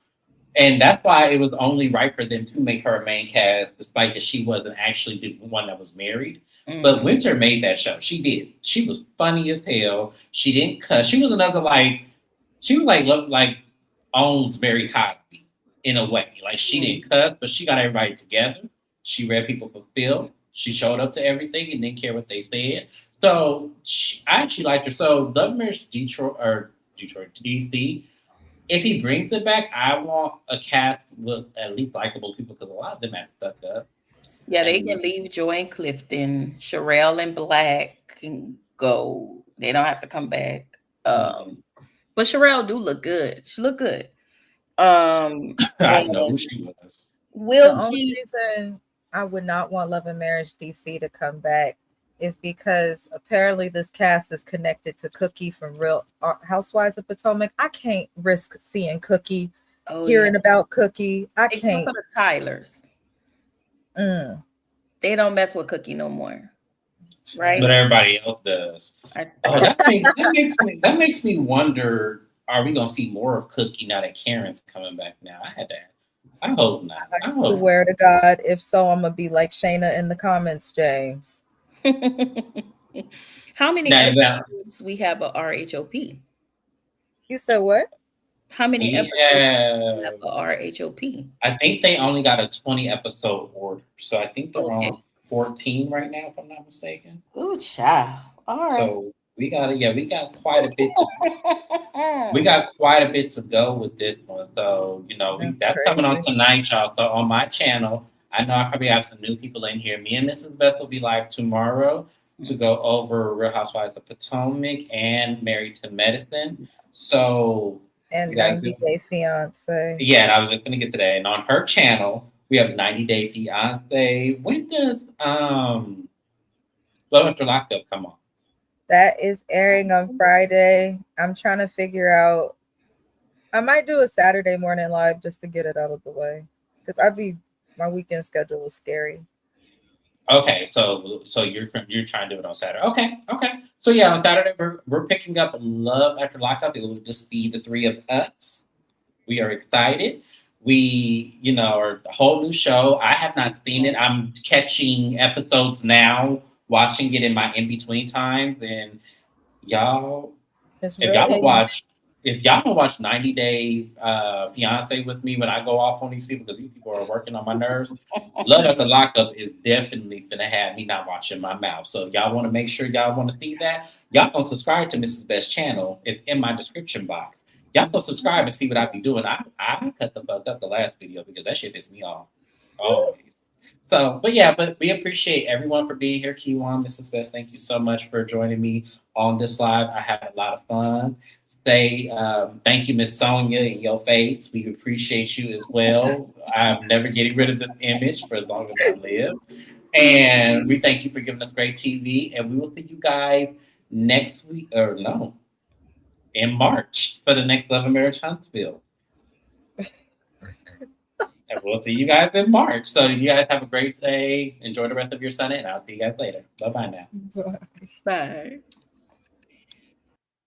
and that's why it was only right for them to make her a main cast, despite that she wasn't actually the one that was married. Mm-hmm. But Winter made that show. She did. She was funny as hell. She didn't cuss. She was another like owns Mary Cosby in a way. Like, she didn't cuss, but she got everybody together. She read people for filth. She showed up to everything and didn't care what they said. So I actually liked her. So Love Marriage Detroit DC. If he brings it back, I want a cast with at least likable people because a lot of them have stuck up. Yeah, they can leave Joy and Clifton. Sherelle and Black can go. They don't have to come back. But Sherelle do look good. She look good. I know who she was. The only reason I would not want Love and Marriage DC to come back is because apparently this cast is connected to Cookie from Real Housewives of Potomac. I can't risk seeing Cookie, hearing about Cookie. I Except can't. For the Tylers. They don't mess with Cookie no more, right? But everybody else does. That makes me wonder: are we gonna see more of Cookie now that Karen's coming back? Now I hope not. I swear to God, if so, I'm gonna be like Shana in the comments, James. How many Now, about, episodes we have of RHOP? You said what? How many we episodes we have have, of RHOP? I think they only got a 20 episode order. So I think they're Okay. on 14 right now, if I'm not mistaken. Ooh, child. All right. So we got quite a bit we got quite a bit to go with this one. So, that's coming on Crazy. tonight, y'all. So on my channel, I know I probably have some new people in here. Me and Mrs. Best will be live tomorrow to go over Real Housewives of Potomac and Married to Medicine. So And you guys 90 Day Fiance. yeah, and I was just gonna get to that. And on her channel, we have 90 Day Fiance. When does Love After Lockup come on? That is airing on Friday. I'm trying to figure out. I might do a Saturday morning live just to get it out of the way. Because my weekend schedule is scary. Okay, so you're trying to do it on Saturday. Okay. So yeah, on Saturday we're picking up Love After Lockup. It will just be the three of us. We are excited. We, are a whole new show. I have not seen it. I'm catching episodes now, watching it in my in between times, and y'all, It's if real y'all don't ignorant. watch, if y'all don't watch 90 Day Fiance with me when I go off on these people, because these people are working on my nerves, Love After Lockup is definitely gonna have me not watching my mouth. So if y'all want to make sure y'all want to see that, y'all gonna subscribe to Mrs. Best channel. It's in my description box. Y'all go subscribe and see what I be doing. I cut the fuck up the last video because that shit pissed me off. Always. So, but we appreciate everyone for being here. Keywan, Mrs. Best, thank you so much for joining me on this live. I had a lot of fun. Thank you, Miss Sonia, in your face. We appreciate you as well. I'm never getting rid of this image for as long as I live. And we thank you for giving us great TV. And we will see you guys next week, or no, in March for the next Love and Marriage Huntsville. And we'll see you guys in March. So you guys have a great day. Enjoy the rest of your Sunday, and I'll see you guys later. Bye-bye now. Bye.